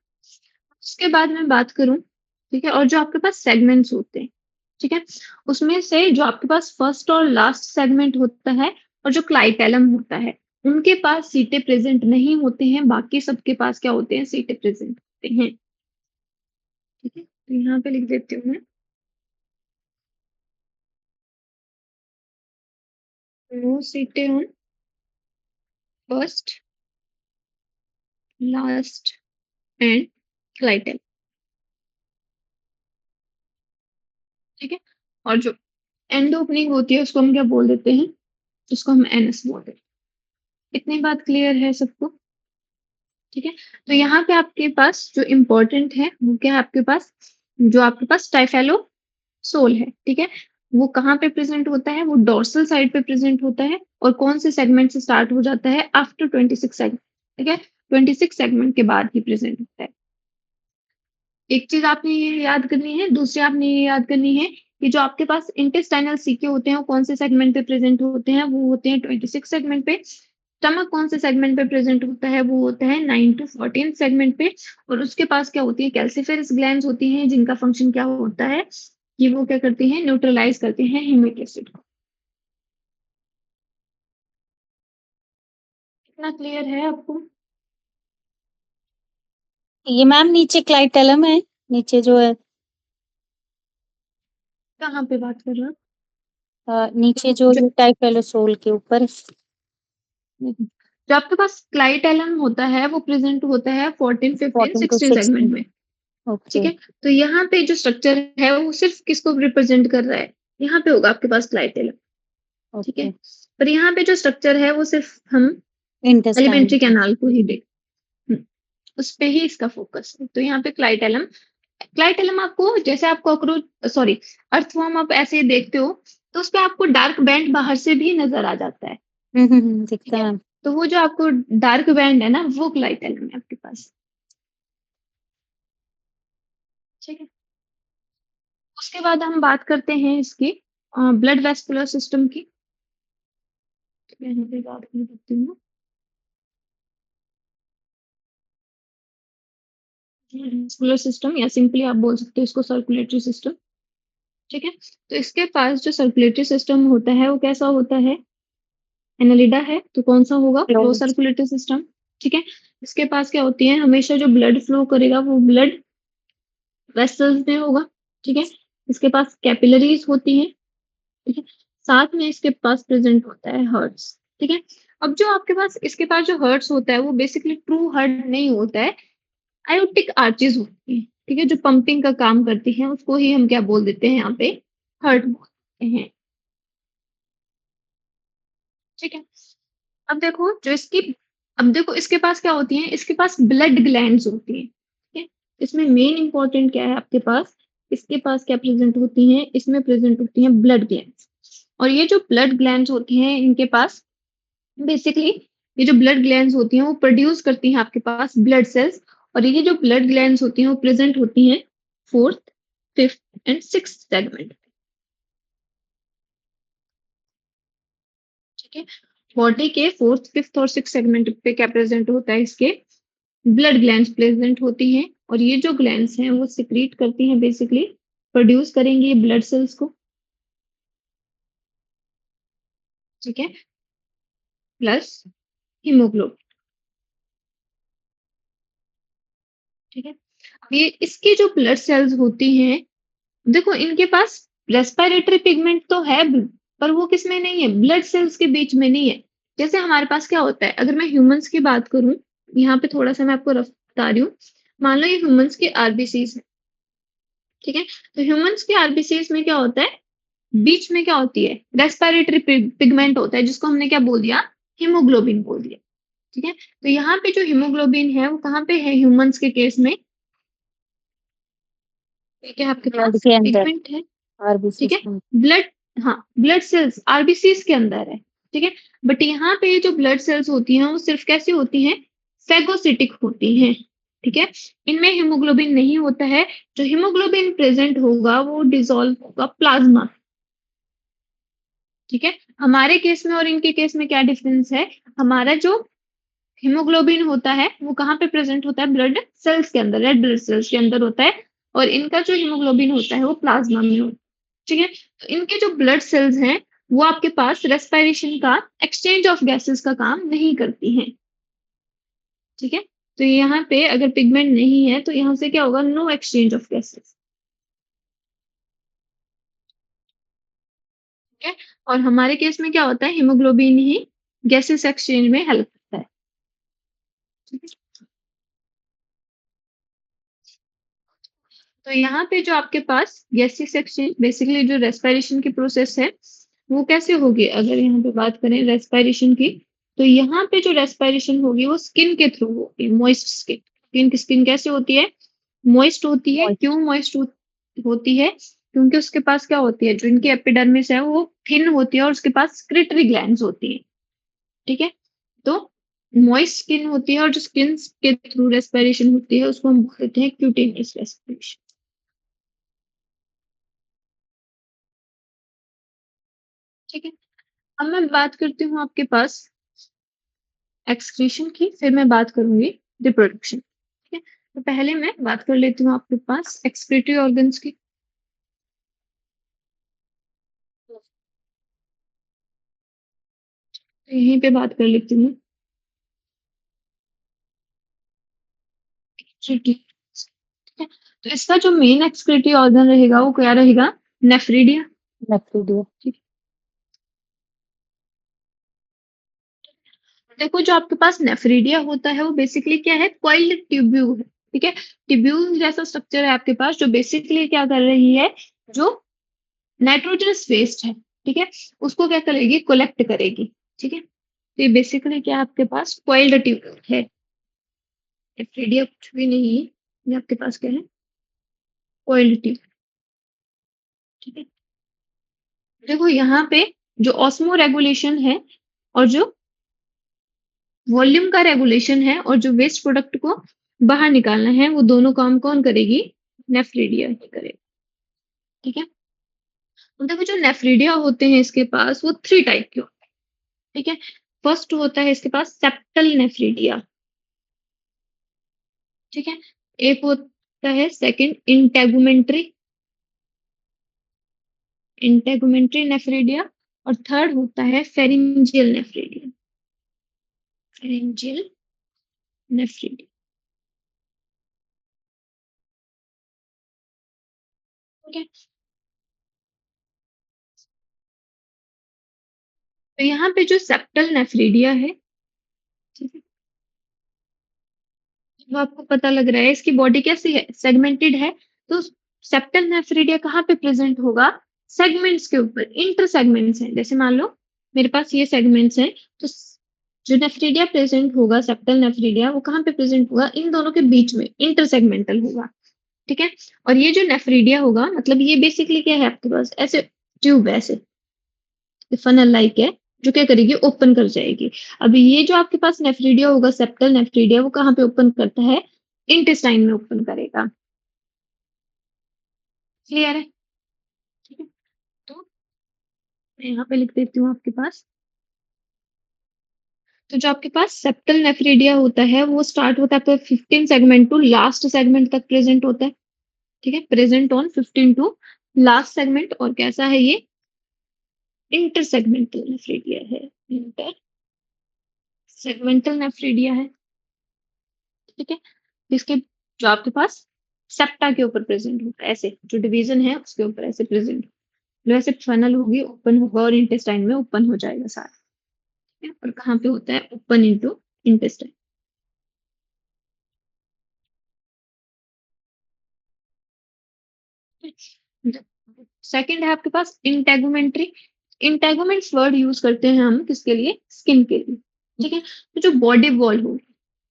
उसके बाद मैं बात करूँ, ठीक है? और जो आपके पास सेगमेंट्स होते हैं, ठीक है? उसमें से जो आपके पास फर्स्ट और लास्ट सेगमेंट होता है और जो क्लाइटेलम होता है, उनके पास सीटें प्रेज़ेंट नहीं होते हैं, बाकी सबके पास क्या होते हैं? सीटें प्रेज़ेंट होते हैं, ठीक है? तो यहाँ पे लिख देती हूँ मैं, नो सीटें on first, last and clitellum, ठीक है? और जो एंड ओपनिंग होती है उसको हम क्या बोल देते हैं? उसको हम एनस बोल देते हैं। इतनी बात क्लियर है सबको? ठीक है? तो यहाँ पे आपके पास जो इम्पोर्टेंट है, वो क्या है आपके पास? जो आपके पास टाइफैलोसोल है, ठीक है? वो कहाँ पे प्रेज़ेंट होता है? वो डोर्सल साइड पे प्रेज़ेंट होता है और कौन से सेगमेंट से स्टार्ट हो जाता है? आफ्टर 26 सेगमेंट, ठीक है? 26 सेगमेंट के बाद ही प्रेज़ेंट होता है। एक चीज़ आपने ये याद करनी है, दूसरी आपने ये याद करनी है कि जो आपके पास इंटेस्टाइनल सीके होते हैं, वो कौन से सेगमेंट पे प्रेज़ेंट होते हैं? वो होते हैं 26 सेगमेंट पे। स्टमक कौन से सेगमेंट पे प्रेज़ेंट होता है? वो होता है 9 टू 14 सेगमेंट पे। और उसके पास क्या होती है? कैल्सिफेरस ग्लैंड्स होती हैं, जिनका फंक्शन क्या होता है कि वो क्या करती हैं? न्यूट्रलाइज़ करती हैं ह्यूमिक एसिड को। इतना क्लियर है आपको? ये मैम नीचे क्लाइटेलम है, नीचे जो है कहाँ पे बात कर रहे हो? नीचे जो जो ये टाइफैलोसोल के ऊपर। जो आपके पास क्लाइटेलम होता है, वो प्रेज़ेंट होता है 14, 15, 14 टू 16 सेगमेंट 16। में। ठीक ओके। है? तो यहाँ पे जो स्ट्रक्चर है वो सिर्फ़ किसको रिप्रेज़ेंट कर रहा है? यहाँ पे होगा आपके पास क्लाइटेलम, ठीक है? ओके। पर यहाँ पे जो स्ट्रक्चर है वो सिर्फ़ हम इंटेस्टाइन। एलिमेंट्री कैनाल को ही देख, हुँ, उस पे ही इसका फ़ोकस है। तो यहाँ पे क्लाइटेलम, क्लाइटेलम आपको जैसे आप सॉरी, अर्थवर्म आप ऐसे देखते हो, तो उसपे आपको डार्क बैंड बाहर से भी नज़र आ जाता है, ठीक दिखता है? है मैम। तो वो जो आपको डार्क बैंड है ना, वो क्लाइटेलम है आपके पास, ठीक है? उसके बाद हम बात करते हैं इसकी ब्लड वेस्कुलर सिस्टम की। मैं यहाँ पे बात कर देती हूँ। वेस्कुलर सिस्टम या सिंपली आप बोल सकते हो इसको सर्कुलेटरी सिस्टम, ठीक है? तो इसके पास जो सर्कुलेटरी सिस्टम होता है वो कैसा होता है? एनालिडा है तो कौन सा होगा? Close close. सर्कुलेटरी सिस्टम, ठीक है? इसके पास क्या होती है? हमेशा जो ब्लड फ्लो करेगा वो ब्लड वेसल्स में होगा, ठीक है? इसके पास कैपिलरीज होती हैं, ठीक है? साथ में इसके पास प्रेज़ेंट होता है हर्ट्स, ठीक है? अब जो आपके पास इसके पास जो हर्ट्स होता है वो बेसिकली ट्रू हार्ट नहीं होता है, आयोटिक आर्चेज़ होती हैं, ठीक है? जो पंपिंग का काम करती हैं उसको ही हम क्या बोल देते हैं यहाँ पे? हर्ट बोलते हैं, ठीक है? अब देखो जो इसकी अब देखो इसके पास क्या होती हैं? इसके पास ब्लड ग्लैंड्स होती हैं, ठीक है? इसमें मेन इम्पोर्टेंट क्या है आपके पास? इसके पास क्या प्रेज़ेंट होती हैं? इसमें प्रेज़ेंट होती हैं ब्लड ग्लैंड्स। और ये जो ब्लड ग्लैंड्स होती हैं इनके पास बेसिकली ये जो ब्लड ग्लैंड्स होती हैं वो प्रोड्यूस करती हैं आपके पास ब्लड सेल्स, और ये जो ब्लड ग्लैंड्स होती हैं वो प्रेजेंट होती हैं 4th, 5th and 6th segment. ठीक है, बॉडी के 4th, 5th और 6th सेगमेंट पे क्या प्रेजेंट होता है, इसके ब्लड ग्लैंड्स प्रेजेंट होती हैं, और ये जो ग्लैंड्स हैं वो सिक्रीट करती हैं, बेसिकली प्रोड्यूस करेंगी ब्लड सेल्स को। ठीक है, प्लस हीमोग्लोबिन। ठीक है, अब ये इसकी जो ब्लड सेल्स होती हैं, देखो इनके पास रेस्पिरेटरी पिगमेंट तो है, पर वो किसमें नहीं है, ब्लड सेल्स के बीच में नहीं है। जैसे हमारे पास क्या होता है, अगर मैं ह्यूमंस की बात करूं, यहाँ पे थोड़ा सा मैं आपको रफ बता रही हूँ। मान लो ये ह्यूमंस के आरबीसीज है। ठीक है, तो ह्यूमंस के आरबीसीज में क्या होता है, बीच में क्या होती है, रेस्पिरेटरी पिगमेंट होता है, जिसको हमने क्या बोल दिया, हीमोग्लोबिन बोल दिया। ठीक है, तो यहाँ पे जो हीमोग्लोबिन है वो कहाँ पे है ह्यूमंस के केस में, ठीक है, आपके ब्लड पास के अंदर, पिगमेंट है। आरबीसी ठीक है, के अंदर। ब्लड, हाँ ब्लड सेल्स आरबीसीज के अंदर है। ठीक है, बट यहाँ पे जो ब्लड सेल्स होती हैं वो सिर्फ कैसी होती हैं, फैगोसिटिक होती हैं। ठीक है, इनमें हीमोग्लोबिन नहीं होता है। जो हीमोग्लोबिन प्रेजेंट होगा वो डिसॉल्व होगा प्लाज्मा। ठीक है, हमारे केस में और इनके केस में क्या डिफरेंस है, हमारा जो हीमोग्लोबिन होता है वो कहाँ पे प्रेजेंट होता है, ब्लड सेल्स के अंदर, रेड ब्लड सेल्स के अंदर होता है, और इनका जो हीमोग्लोबिन होता है वो प्लाज्मा में होता है। ठीक है, तो इनके जो ब्लड सेल्स हैं वो आपके पास रेस्पिरेशन का, एक्सचेंज ऑफ गैसेस का काम नहीं करती हैं। ठीक है, तो यहाँ पे अगर पिगमेंट नहीं है तो यहाँ से क्या होगा, नो एक्सचेंज ऑफ गैसेस। ठीक है, और हमारे केस में क्या होता है, हीमोग्लोबिन ही गैसेस एक्सचेंज में हेल्प करता है। ठीक है, तो यहाँ पे जो आपके पास गैसेस एक्सचेंज, बेसिकली जो रेस्पिरेशन की प्रोसेस है वो कैसे होगी, अगर यहाँ पे बात करें रेस्पिरेशन की, तो यहाँ पे जो रेस्पिरेशन होगी वो स्किन के थ्रू होगी, मॉइस्ट स्किन। स्किन स्किन कैसे होती है, मॉइस्ट होती है। मॉइस्ट। क्यों मॉइस्ट होती है, क्योंकि उसके पास क्या होती है, जो इनकी एपिडर्मिस है वो थिन होती है और उसके पास स्क्रिटरी ग्लैंड्स होती है। ठीक है, तो मॉइस्ट स्किन होती है, और जो स्किन के थ्रू रेस्पिरेशन होती है उसको हम बोलते हैं क्यूटेनियस रेस्पिरेशन। ठीक है, अब मैं बात करती हूँ आपके पास एक्सक्रीशन की, फिर मैं बात करूंगी रिप्रोडक्शन। ठीक है, तो पहले मैं बात कर लेती हूँ आपके पास एक्सक्रीटरी ऑर्गन्स की। तो यहीं पे बात कर लेती हूँ एक्सक्रीटरी। ठीक है, तो इसका जो मेन एक्सक्रीटरी ऑर्गन रहेगा वो क्या रहेगा, नेफ्रिडिया। नेफ्रिडिया। ठीक है, देखो जो आपके पास नेफ्रिडिया होता है वो बेसिकली क्या है, कॉइल्ड ट्यूब्यूल है। ठीक है, ट्यूब्यूल जैसा स्ट्रक्चर है आपके पास, जो बेसिकली क्या कर रही है, जो नाइट्रोजनस वेस्ट है, ठीक है, उसको क्या करेगी, कलेक्ट करेगी। ठीक है, तो ये बेसिकली क्या है आपके पास, कॉइल्ड ट्यूब है। एफिडिया कुछ भी नहीं है, ये आपके पास क्या है, कॉइल्ड ट्यूब। ठीक है, देखो यहाँ पे जो ऑस्मो रेगुलेशन है और जो वॉल्यूम का रेगुलेशन है और जो वेस्ट प्रोडक्ट को बाहर निकालना है, वो दोनों काम कौन करेगी, नेफ्रिडिया ही करेगी। ठीक है, तो देखो जो नेफ्रिडिया होते हैं इसके पास वो 3 टाइप के होते हैं। ठीक है, फर्स्ट होता है इसके पास सेप्टल नेफ्रिडिया। ठीक है, एक होता है सेकंड इंटेगुमेंट्री, इंटेगुमेंट्री नेफ्रिडिया, और थर्ड होता है फेरिंजियल नेफ्रिडिया, फेरिंजियल नेफ्रिडिया। ठीक है, तो यहाँ पे जो सेप्टल नेफ्रिडिया है, ठीक है, वो आपको पता लग रहा है इसकी बॉडी कैसी है, सेगमेंटेड है। तो सेप्टल नेफ्रिडिया कहाँ पे प्रेजेंट होगा, सेगमेंट्स के ऊपर, इंटर सेगमेंट्स हैं, जैसे मान लो मेरे पास ये सेगमेंट्स हैं, तो जो नेफ्रिडिया प्रेजेंट होगा, सेप्टल नेफ्रिडिया, वो कहाँ पे प्रेजेंट होगा, इन दोनों के बीच में, इंटर सेगमेंटल होगा। ठीक है, और ये जो नेफ्रिडिया होगा, मतलब ये बेसिकली क्या है आपके पास, ऐसे ट्यूब है, ऐसे फनल लाइक है, जो क्या करेगी, ओपन कर जाएगी। अभी ये जो आपके पास नेफ्रिडिया होगा, सेप्टल नेफ्रिडिया, वो कहाँ पे ओपन करता है, इंटेस्टाइन में ओपन करेगा। क्लियर है? ठीक है, तो मैं यहाँ पे लिख देती हूँ आपके पास। तो जो आपके पास सेप्टल नेफ्रिडिया होता है वो स्टार्ट होता है आपका 15 सेगमेंट टू लास्ट सेगमेंट तक प्रेजेंट होता है। ठीक है, present on 15 to last segment. और कैसा है ये, इंटर सेगमेंटल नेफ्रिडिया है, इंटर सेगमेंटल नेफ्रिडिया है। ठीक है, इसके जो आपके पास सेप्टा के ऊपर प्रेजेंट होता है, ऐसे जो डिवीजन है उसके ऊपर ऐसे प्रेजेंट, वैसे फनल होगी, ओपन होगा और इंटेस्टाइन में ओपन हो जाएगा सारा। ठीक है, और कहाँ पे होता है, ओपन इनटू इंटेस्टाइन। सेकंड है आपके पास इंटेगुमेंट्री। इंटेगुमेंट्स वर्ड यूज करते हैं हम किसके लिए, स्किन के लिए। ठीक है, तो जो बॉडी वॉल होगी,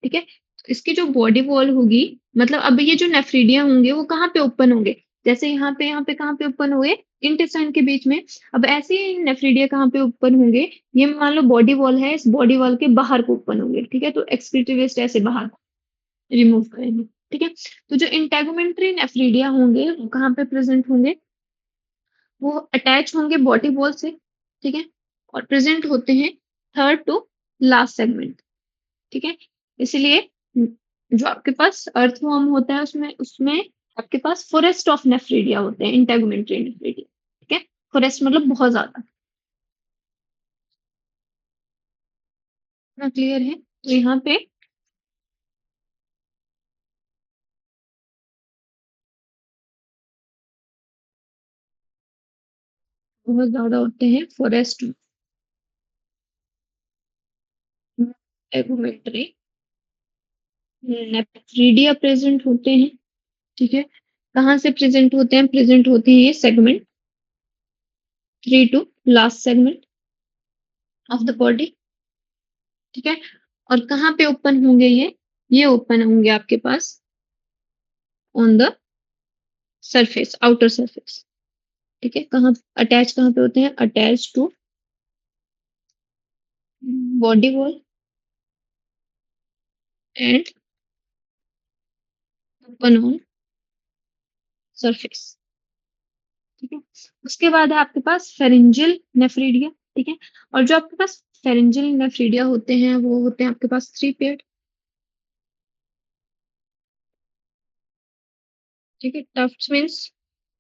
ठीक है, तो इसकी जो बॉडी वॉल होगी, मतलब अब ये जो नेफ्रीडिया होंगे वो कहाँ पे ओपन होंगे, जैसे यहाँ पे कहाँ पे ओपन हुए, इंटेस्टाइन के बीच में। अब ऐसे ही नेफ्रीडिया कहाँ पे ओपन होंगे, ये मान लो बॉडी वॉल है, इस बॉडी वॉल के बाहर को ओपन होंगे। ठीक है, तो एक्सक्रीटिव वेस्ट ऐसे बाहर रिमूव करेंगे। ठीक है, तो जो इंटेगुमेंट्री नेफ्रीडिया होंगे वो कहाँ पे प्रेजेंट होंगे, वो अटैच होंगे बॉडी वॉल से। ठीक है, और प्रेजेंट होते हैं थर्ड टू लास्ट सेगमेंट। ठीक है, इसलिए जो आपके पास अर्थवर्म होता है उसमें उसमें आपके पास फॉरेस्ट ऑफ नेफ्रिडिया होते हैं, इंटेगुमेंट्री नेफ्रिडिया। ठीक है, फॉरेस्ट मतलब बहुत ज्यादा। ना क्लियर है? तो यहाँ पे बहुत ज्यादा होते हैं फॉरेस्ट इंटेगुमेंट्री नेफ्रिडिया प्रेजेंट होते हैं। ठीक है, कहाँ से प्रेजेंट होते हैं, प्रेजेंट होते हैं ये segment 3 to last segment of the body. ठीक है, और कहाँ पे ओपन होंगे ये ओपन होंगे आपके पास on the surface, outer surface. ठीक है, कहाँ अटैच, कहाँ पे होते हैं, attach to body wall and open on surface. ठीक है, उसके बाद है आपके पास फेरिंजियल नेफ्रीडिया। ठीक है, और जो आपके पास फेरिंजियल नेफ्रीडिया होते हैं वो होते हैं आपके पास 3 पेयर। ठीक है, टफ्ट मीन्स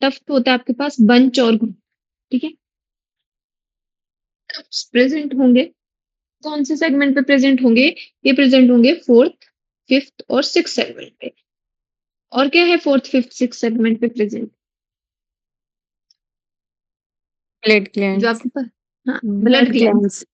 टफ्ट होता है आपके पास बंच और ग्रुप। ठीक है, टफ्ट प्रेजेंट होंगे कौन से सेगमेंट पे प्रेजेंट होंगे, ये प्रेजेंट होंगे फोर्थ, फिफ्थ और सिक्स सेगमेंट पे। और क्या है फोर्थ, फिफ्थ, सिक्स सेगमेंट पे प्रेजेंट, ब्लड जो ग्लैंड्स। आपके पास, हाँ, ब्लड ब्लड ग्लैंड। ग्लैंड्स।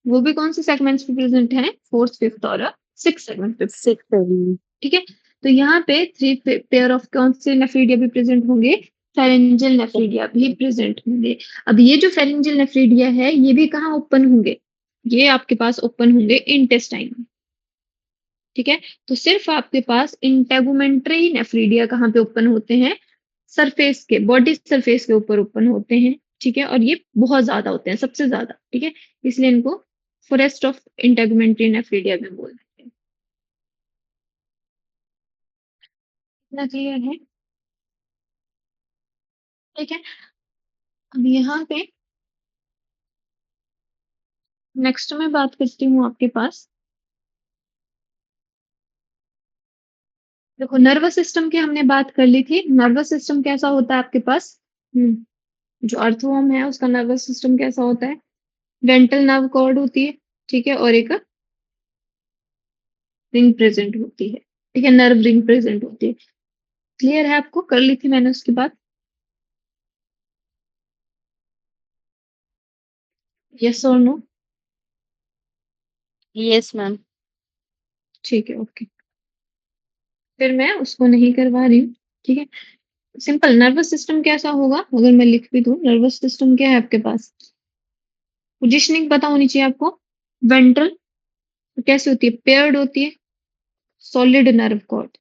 वो भी कौन से सेगमेंट्स पे प्रेजेंट है, फोर्थ, फिफ्थ और सिक्स सेगमेंट पे। 6 7। ठीक है, तो यहाँ पे थ्री पेयर ऑफ कौन से नेफ्रीडिया भी प्रेजेंट होंगे, फेरेंजियल नेफ्रीडिया भी प्रेजेंट होंगे। अब ये जो फेरेंजियल नेफ्रीडिया है ये भी कहाँ ओपन होंगे, ये आपके पास ओपन होंगे इंटेस्टाइन में। ठीक है, तो सिर्फ आपके पास इंटेगुमेंट्री नेफ्रीडिया कहाँ पे ओपन होते हैं, सरफेस के, बॉडी सरफेस के ऊपर ओपन होते हैं। ठीक है, और ये बहुत ज्यादा होते हैं, सबसे ज्यादा। ठीक है, इसलिए इनको फॉरेस्ट ऑफ इंटेगुमेंट्री नेफ्रीडिया भी बोलते हैं। इतना क्लियर है? ठीक है, अब यहाँ पे नेक्स्ट मैं बात करती हूँ आपके पास। देखो, नर्वस सिस्टम की हमने बात कर ली थी। नर्वस सिस्टम कैसा होता है आपके पास, जो अर्थवर्म है उसका नर्वस सिस्टम कैसा होता है, वेंट्रल नर्व कॉर्ड होती है। ठीक है, और एक रिंग प्रेजेंट होती है। ठीक है, नर्व रिंग प्रेजेंट होती है। क्लियर है आपको, कर ली थी मैंने उसकी बात, यस और नो? Yes ma'am. ठीक है, ओके, फिर मैं उसको नहीं करवा रही हूँ। ठीक है, सिंपल नर्वस सिस्टम कैसा होगा, अगर मैं लिख भी दूं, नर्वस सिस्टम क्या है आपके पास, पोजिशनिंग पता होनी चाहिए आपको। वेंट्रल कैसे होती है, पेयर्ड होती है, सॉलिड नर्व कॉर्ड।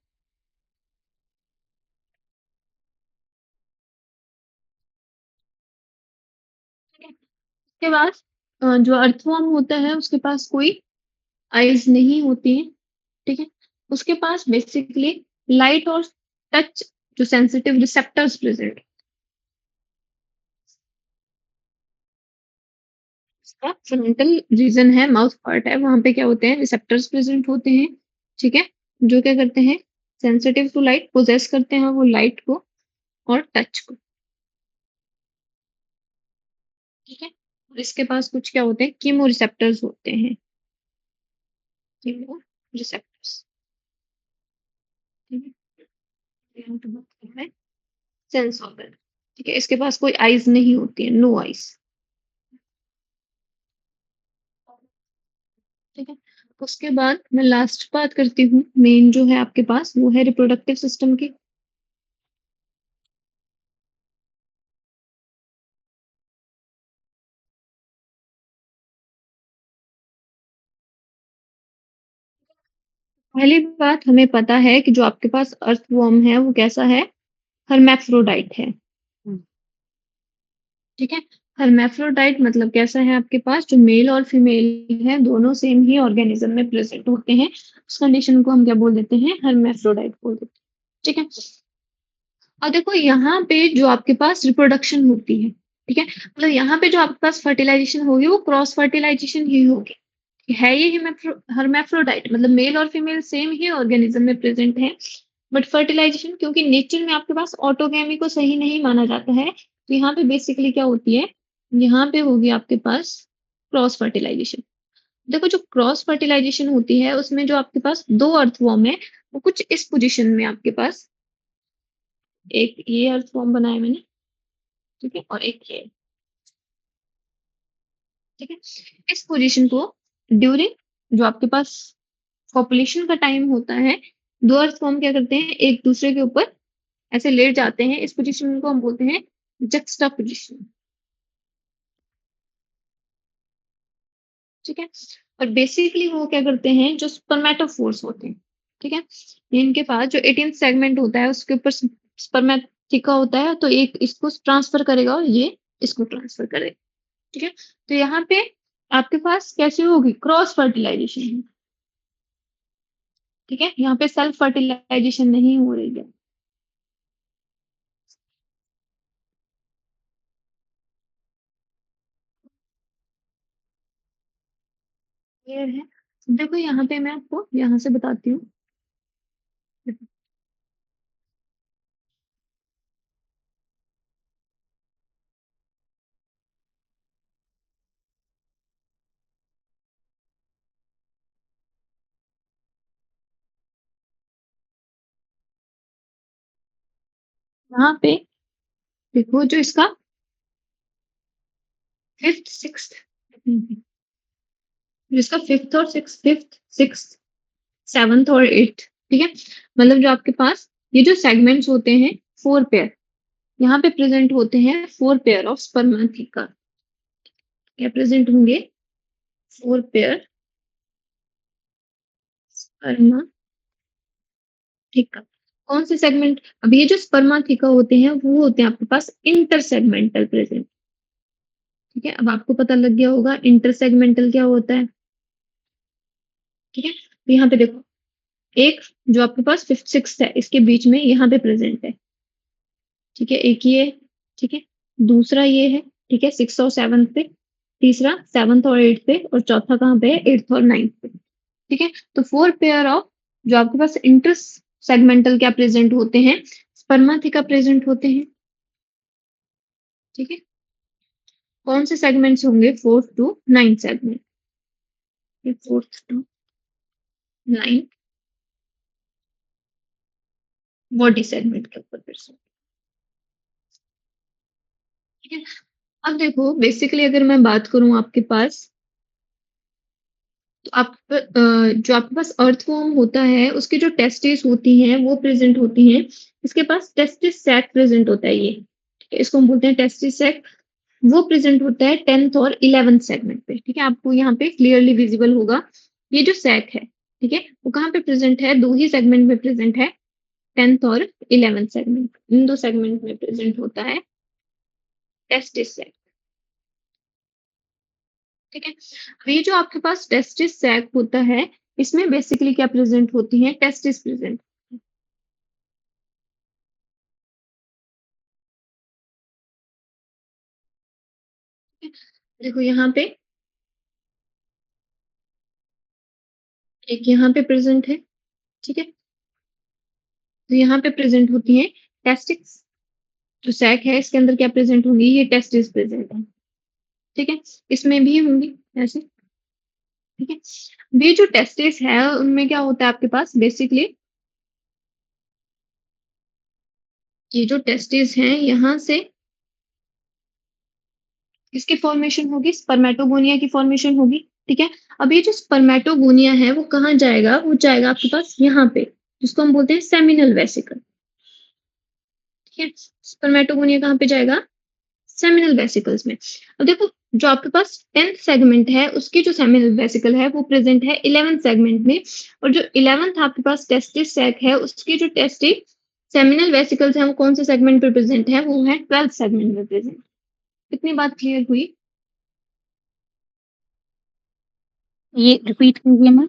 ठीक है, उसके बाद जो अर्थवर्म होता है उसके पास कोई आईज़ नहीं होती हैं, ठीक है? उसके पास बेसिकली लाइट और टच जो सेंसिटिव रिसेप्टर्स प्रेज़ेंट इसका फ्रंटल रीजन है, माउथ पार्ट है, वहाँ पे क्या होते हैं रिसेप्टर्स प्रेज़ेंट होते हैं, ठीक है? जो क्या करते हैं सेंसिटिव टू लाइट पोज़ेस करते हैं वो लाइट को और टच को, ठीक है? और इसके पास कुछ क्या होते हैं कीमो रिसेप्टर्स होते हैं, कीमो रिसेप्टर्स, ठीक है? यहाँ पे बात कर रहे हैं सेंस ऑर्गन, ठीक है? इसके पास कोई आईज़ नहीं होती है, नो आईज़, ठीक है? उसके बाद मैं लास्ट बात करती हूँ, मेन जो है आपके पास वो है रिप्रोडक्टिव सिस्टम की। पहली बात हमें पता है कि जो आपके पास अर्थवर्म है वो कैसा है? हर्मैफ्रोडाइट है, हुँ। ठीक है? हर्मैफ्रोडाइट मतलब कैसा है आपके पास जो मेल और फीमेल है दोनों सेम ही ऑर्गेनिज्म में प्रेज़ेंट होते हैं। उस कंडीशन को हम क्या बोल देते हैं? हर्मैफ्रोडाइट बोल देते हैं, ठीक है? और देखो यहाँ पे जो आपके पास रिप्रोडक्शन होती है, ठीक है? मतलब यहाँ पे जो आपके पास फर्टिलाइज़ेशन होगी वो क्रॉस फर्टिलाइज़ेशन ही होगी। है ये हर्मैफ्रोडाइट मतलब मेल और फीमेल सेम ही ऑर्गेनिज्म में प्रेजेंट है बट फर्टिलाइजेशन क्योंकि नेचर में आपके पास ऑटोगैमी को सही नहीं माना जाता है तो यहाँ पे बेसिकली क्या होती है यहाँ पे होगी आपके पास क्रॉस फर्टिलाइजेशन। देखो जो क्रॉस फर्टिलाइजेशन होती है उसमें जो आपके पास दो अर्थवॉर्म है वो कुछ इस पोजीशन में आपके पास एक ये अर्थवॉर्म बनाया मैंने, ठीक है? और एक ये, ठीक है? इस पोजीशन को ड्यूरिंग जो आपके पास पॉपुलेशन का टाइम होता है, 2 अर्थ फॉर्म क्या करते हैं, एक दूसरे के ऊपर ऐसे लेट जाते हैं। इस पोज़ीशन को हम बोलते हैं जक्स्टापोज़िशन, ठीक है? और बेसिकली वो क्या करते हैं, जो स्पर्मैटोफ़ोर्स होते हैं, ठीक है? इनके पास जो 18th सेगमेंट होता है, उसके ऊपर स्पर्मैथिका होता है, तो एक इसको ट्रांसफ़र करेगा और ये इसको ट्रांसफ़र करेगा, ठीक है? तो यहाँ पे आपके पास कैसे होगी, क्रॉस फर्टिलाइज़ेशन, ठीक है? यहाँ पे सेल्फ फर्टिलाइज़ेशन नहीं हो रही है। क्लियर है? देखो यहाँ पे मैं आपको यहाँ से बताती हूँ। यहाँ पे देखो जो इसका 5th 6th जिसका 5th 6th 7th और 8th, ठीक है? मतलब जो आपके पास ये जो सेगमेंट्स होते हैं 4 पेयर यहाँ पे प्रेज़ेंट होते हैं 4 पेयर ऑफ स्पर्माथिका। क्या प्रेज़ेंट होंगे? 4 पेयर स्पर्माथिका। कौन से सेगमेंट? अब ये जो स्पर्माथिका होते हैं वो होते हैं आपके पास इंटर प्रेज़ेंट, ठीक है? अब आपको पता लग गया होगा इंटर क्या होता है, ठीक है? तो यहाँ पे देखो एक जो आपके पास 5th 6th है इसके बीच में यहाँ पे प्रेज़ेंट है, ठीक है? एक ये, ठीक है? दूसरा ये है, ठीक है? 6th और 7th पे, तीसरा 7th और 8th पे और चौथा कहाँ पे है 8th और 9th पे, ठीक है? तो 4 पेयर ऑफ जो आपके पास इंटर सेगमेंटल क्या प्रेज़ेंट होते हैं, स्पर्माथिका प्रेज़ेंट होते हैं, ठीक है? कौन से सेगमेंट्स होंगे 4th टू 9th सेगमेंट, ये 4th to 9th body segment के ऊपर प्रेज़ेंट, ठीक है? अब देखो बेसिकली अगर मैं बात करूँ आपके पास तो जो आपके पास अर्थवर्म होता है, उसकी जो टेस्टिस होती हैं, वो प्रेज़ेंट होती हैं। इसके पास टेस्टिस सैक प्रेज़ेंट होता है ये, ठीक है? इसको हम बोलते हैं टेस्टिस सैक। वो प्रेज़ेंट होता है 10th और 11th सेगमेंट पे, ठीक है? आपको यहाँ पे क्लियरली विज़िबल होगा। ये जो सैक है, ठीक है? वो कहाँ पे प्रेज़ेंट है? 2 ही सेगमेंट में प्रेज़ेंट है, 10th और 11th सेगमेंट। इन 2 सेगमेंट में प्रेज़ेंट होता है टेस्टिस सैक, ठीक है? अब ये जो आपके पास टेस्टिस सैक होता है, इसमें बेसिकली क्या प्रेज़ेंट होती हैं? Testis present. देखो यहाँ पे एक यहाँ पे प्रेज़ेंट है, ठीक है? तो यहाँ पे प्रेज़ेंट होती हैं टेस्टिस, जो सैक है इसके अंदर क्या प्रेज़ेंट होंगी? ये टेस्टिस प्रेज़ेंट है, ठीक है? इसमें भी होंगी ऐसे, ठीक है? ये जो टेस्टिस है उनमें क्या होता है आपके पास बेसिकली ये जो टेस्टिस हैं यहाँ से किसकी फॉर्मेशन होगी? स्पर्मेटोगोनिया की फॉर्मेशन होगी, ठीक है? अब ये जो स्पर्मेटोगोनिया है वो कहाँ जाएगा? वो जाएगा आपके पास यहाँ पे, जिसको हम बोलते हैं सेमिनल वेसिकल, ठीक है? स्पर्मेटोगोनिया कहाँ पे जाएगा? सेमिनल वेसिकल्स में। अब देखो जो आपके पास 10th सेगमेंट है उसकी जो सेमिनल वेसिकल है वो प्रेजेंट है 11th सेगमेंट में और जो 11th आपके पास टेस्टिस सैक है उसकी जो टेस्टिस सेमिनल वेसिकल्स हैं वो कौन से सेगमेंट पे प्रेजेंट है? वो है 12th सेगमेंट में प्रेजेंट। कितनी बात क्लियर हुई? ये रिपीट कीजिए मैम।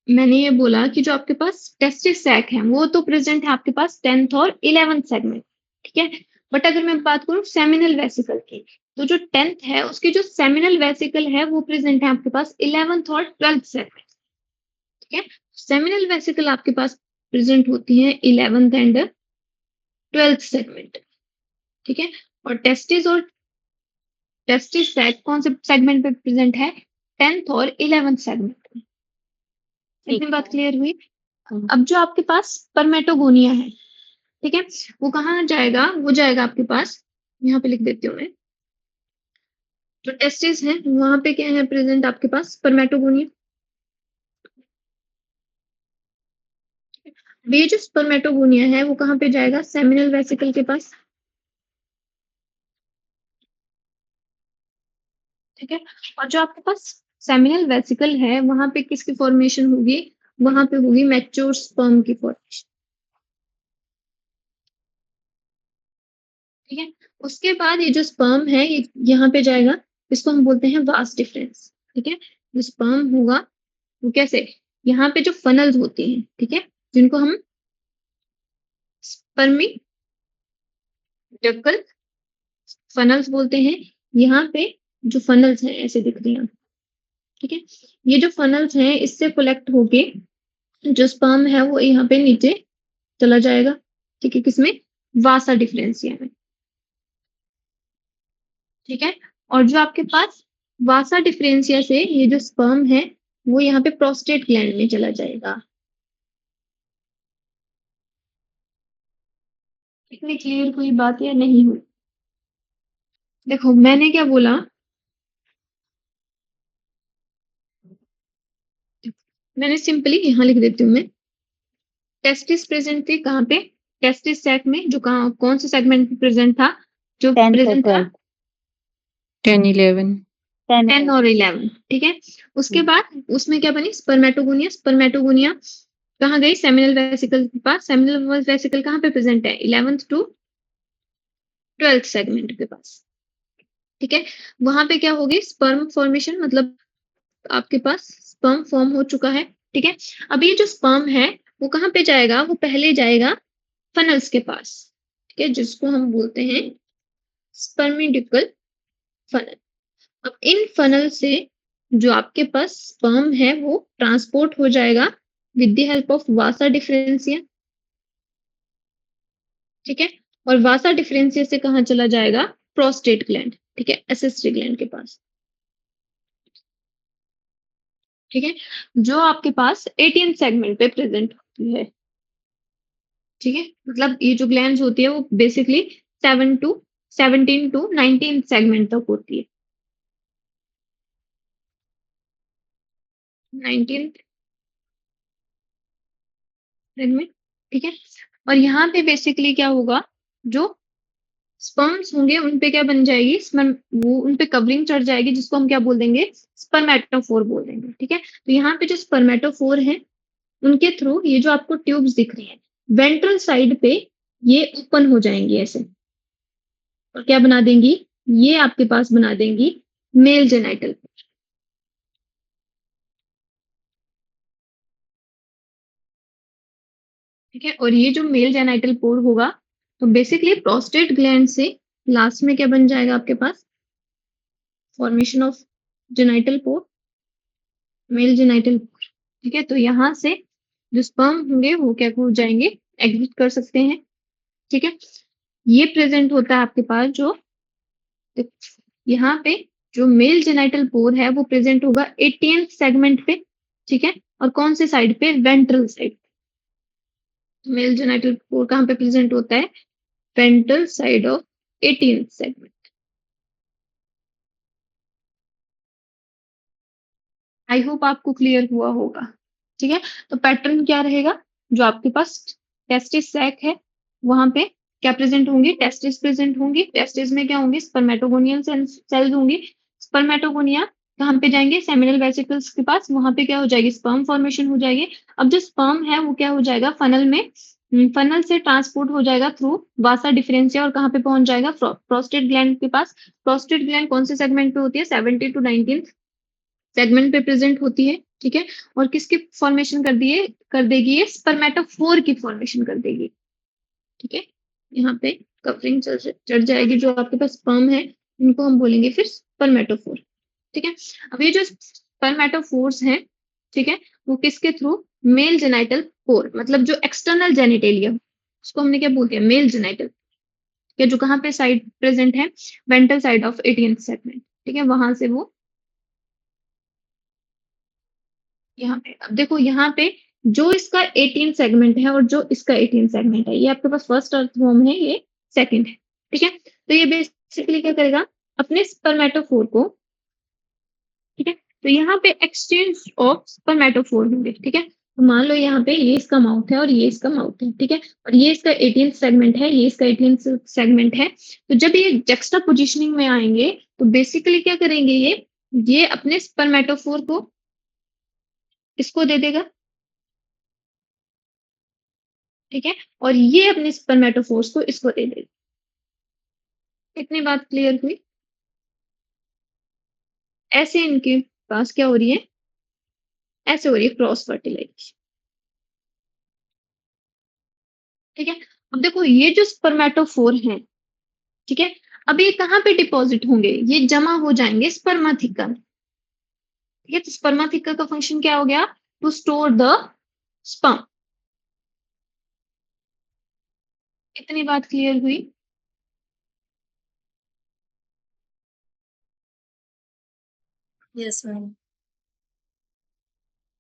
मैंने ये बोला कि जो आपके पास टेस्टिस सैक है वो तो प्रेजेंट है आपके पास 10th और 11th सेगमेंट, ठीक है? बट अगर मैं बात करूं सेमिनल वेसिकल की तो जो 10th है उसकी जो सेमिनल वेसिकल है वो प्रेजेंट है आपके पास 11th और 12th सेगमेंट, ठीक है? सेमिनल वेसिकल आपके पास प्रेजेंट होती है 11th एंड 12th सेगमेंट, ठीक है? और टेस्टिस सैक कौन से सेगमेंट पे प्रेजेंट है? 10th और 11th सेगमेंट में। ठीक इतनी बात है। क्लियर हुई? हुँ, अब जो आपके पास स्पर्मेटोगोनिया है, ठीक है? वो कहाँ जाएगा? वो जाएगा आपके पास यहाँ पे लिख देती हूँ मैं। जो टेस्टिस है वहाँ पे क्या है प्रेजेंट आपके पास? स्पर्मेटोगोनिया। ये जो स्पर्मेटोगोनिया है वो कहाँ पे जाएगा? सेमिनल वेसिकल के पास, ठीक है? और जो आपके पास सेमिनल वेसिकल है वहाँ पे किसकी फॉर्मेशन होगी? वहाँ पे होगी मैच्योर स्पर्म की फॉर्मेशन, ठीक है? उसके बाद ये जो स्पर्म है ये यहाँ पे जाएगा, इसको हम बोलते हैं वास डिफरेंस, ठीक है? जो स्पर्म होगा वो कैसे? यहाँ पे जो फनल्स होते हैं, ठीक है? जिनको हम स्पर्मी डक्कल फनल्स बोलते हैं। यहाँ पे जो फनल्स हैं ऐसे दिख रही हैं, ठीक है? ये जो फनल्स हैं इससे कलेक्ट होके जो स्पर्म है वो यहाँ पे नीचे चला जाएगा, ठीक है? किसमें? वासा डिफरेंशिया में, ठीक है? और जो आपके पास वासा डिफरेंशिया से ये जो स्पर्म है वो यहाँ पे प्रोस्टेट ग्लैंड में चला जाएगा। इतनी क्लियर कोई बात या नहीं हुई? देखो मैंने क्या बोला, मैंने सिंपली यहाँ लिख देती हूँ मैं, टेस्टिस प्रेजेंट थी कहाँ पे? टेस्टिस सैक में जो कहाँ कौन से सेगमेंट में प्रेजेंट था? जो 10th और प्रेजेंट था 12th 10, 11. 10 10 और 11, ठीक है? उसके हुँ, बाद उसमें क्या बनी? स्पर्मेटोगोनिया। स्पर्मेटोगोनिया कहाँ गई? सेमिनल वेसिकल के पास। सेमिनल वेसिकल कहाँ पे प्रेजेंट है? 11th टू 12th सेगमेंट के पास, ठीक है? वहां पे क्या होगी? स्पर्म फॉर्मेशन, मतलब आपके पास स्पर्म फॉर्म हो चुका है, ठीक है? अब ये जो स्पर्म है वो कहाँ पे जाएगा? वो पहले जाएगा फनल्स के पास, ठीक है? जिसको हम बोलते हैं स्पर्मिडिकल फनल। अब इन फनल से जो आपके पास स्पर्म है वो ट्रांसपोर्ट हो जाएगा with the help of Vasa differentia, ठीक है? और वासा डिफरेंशिया से कहाँ चला जाएगा? प्रोस्टेट ग्लैंड, ठीक है? एसेस्ट्री ग्लैंड के पास, ठीक है? जो आपके पास 18 सेगमेंट पे प्रेजेंट होती है, ठीक है? मतलब ये जो ग्लैंड्स होती है वो बेसिकली 17 टू 19 सेगमेंट तक होती है। 19 सेगमेंट, ठीक है? और यहाँ पे बेसिकली क्या होगा? जो स्पर्म्स होंगे उन पे क्या बन जाएगी? स्पर्म, वो उन पे कवरिंग चढ़ जाएगी जिसको हम क्या बोल देंगे? स्पर्मेटोफोर बोल देंगे, ठीक है? तो यहाँ पे जो स्पर्मेटोफोर है उनके थ्रू ये जो आपको ट्यूब्स दिख रही हैं वेंट्रल साइड पे ये ओपन हो जाएंगी ऐसे और क्या बना देंगी? ये आपके पास बना देंगी मेल जेनाइटल। ठीक है, और ये जो मेल जेनाइटल पोर होगा तो बेसिकली प्रोस्टेट ग्लैंड से लास्ट में क्या बन जाएगा आपके पास, formation of genital pore, male genital pore. ठीक है, तो यहाँ से जो स्पर्म होंगे वो क्या हो जाएंगे, एग्जिट कर सकते हैं। ठीक है, ये प्रेजेंट होता है आपके पास जो यहाँ पे जो मेल जेनाइटल पोर है वो प्रेजेंट होगा 18th सेगमेंट पे। ठीक है, और कौन से साइड पे, वेंट्रल साइड। मेल जेनाइटल पोर कहाँ पे प्रेजेंट होता है, ventral side of 18th segment. I hope आपको क्लियर हुआ होगा। ठीक है, तो पैटर्न क्या रहेगा, जो आपके पास टेस्टिस सैक है वहां पे क्या प्रेजेंट होंगे, टेस्टिस प्रेजेंट होंगी। टेस्टिस में क्या होंगे, स्पर्मेटोगोनियल सेल्स होंगी। स्पर्मेटोगोनिया कहाँ पे जाएंगे, सेमिनल वेसिकल्स के पास, वहां पे क्या हो जाएगी, स्पर्म फॉर्मेशन हो जाएगी। अब जो स्पर्म है वो क्या हो जाएगा, फनल में, फनल से ट्रांसपोर्ट हो जाएगा थ्रू वासा डिफरेंशिया और कहाँ पे पहुंच जाएगा, प्रोस्टेट ग्लैंड के पास। प्रोस्टेट ग्लैंड कौन से सेगमेंट पे होती है, 70 टू 19 सेगमेंट पे प्रेजेंट होती है। ठीक है, और किसकी फॉर्मेशन कर देगी, ये स्पर्मेटोफोर की फॉर्मेशन कर देगी। ठीक है, यहाँ पे कवरिंग चढ़ जाएगी, जो आपके पास स्पर्म है इनको हम बोलेंगे फिर स्पर्मेटोफोर। ठीक है, अब ये जो स्पर्मेटोफोर्स हैं, ठीक है, वो किसके थ्रू, मेल जेनाइटल पोर, मतलब जो एक्सटर्नल जेनिटेलिया उसको हमने क्या बोलते हैं, मेल जेनाइटल के, जो कहाँ पे साइड प्रेजेंट है, ventral side of 18th segment. ठीक है, वहां से वो यहाँ पे, अब देखो यहाँ पे जो इसका 18 सेगमेंट है और जो इसका 18 सेगमेंट है, ये आपके पास फर्स्ट अर्थवॉर्म है, ये सेकंड है। ठीक है, तो ये बेसिकली क्या करेगा, अपने स्पर्मेटोफोर को, ठीक है, तो यहाँ पे एक्सचेंज ऑफ स्पर्मेटोफोर होंगे। ठीक है, तो मान लो यहाँ पे ये इसका माउथ है और ये इसका माउथ है। ठीक है, और ये इसका 18th सेगमेंट है, ये इसका 18th सेगमेंट है। तो जब ये जक्स्टा पोजिशनिंग में आएंगे तो बेसिकली क्या करेंगे, ये अपने स्पर्मेटोफोर को इसको दे देगा। ठीक है, और ये अपने स्पर्मेटोफोर्स को इसको दे देगा। इतनी बात क्लियर हुई। ऐसे इनके पास क्या हो रही है, ऐसे हो रही है क्रॉस फर्टिलाइजेशन। ठीक है, अब देखो ये जो स्पर्मेटोफोर हैं, ठीक है, अब ये कहाँ पे डिपॉजिट होंगे, ये जमा हो जाएंगे स्पर्माथिका में। ठीक है, तो स्पर्माथिका का फंक्शन क्या हो गया, टू स्टोर द स्पर्म। इतनी बात क्लियर हुई। Yes, ma'am.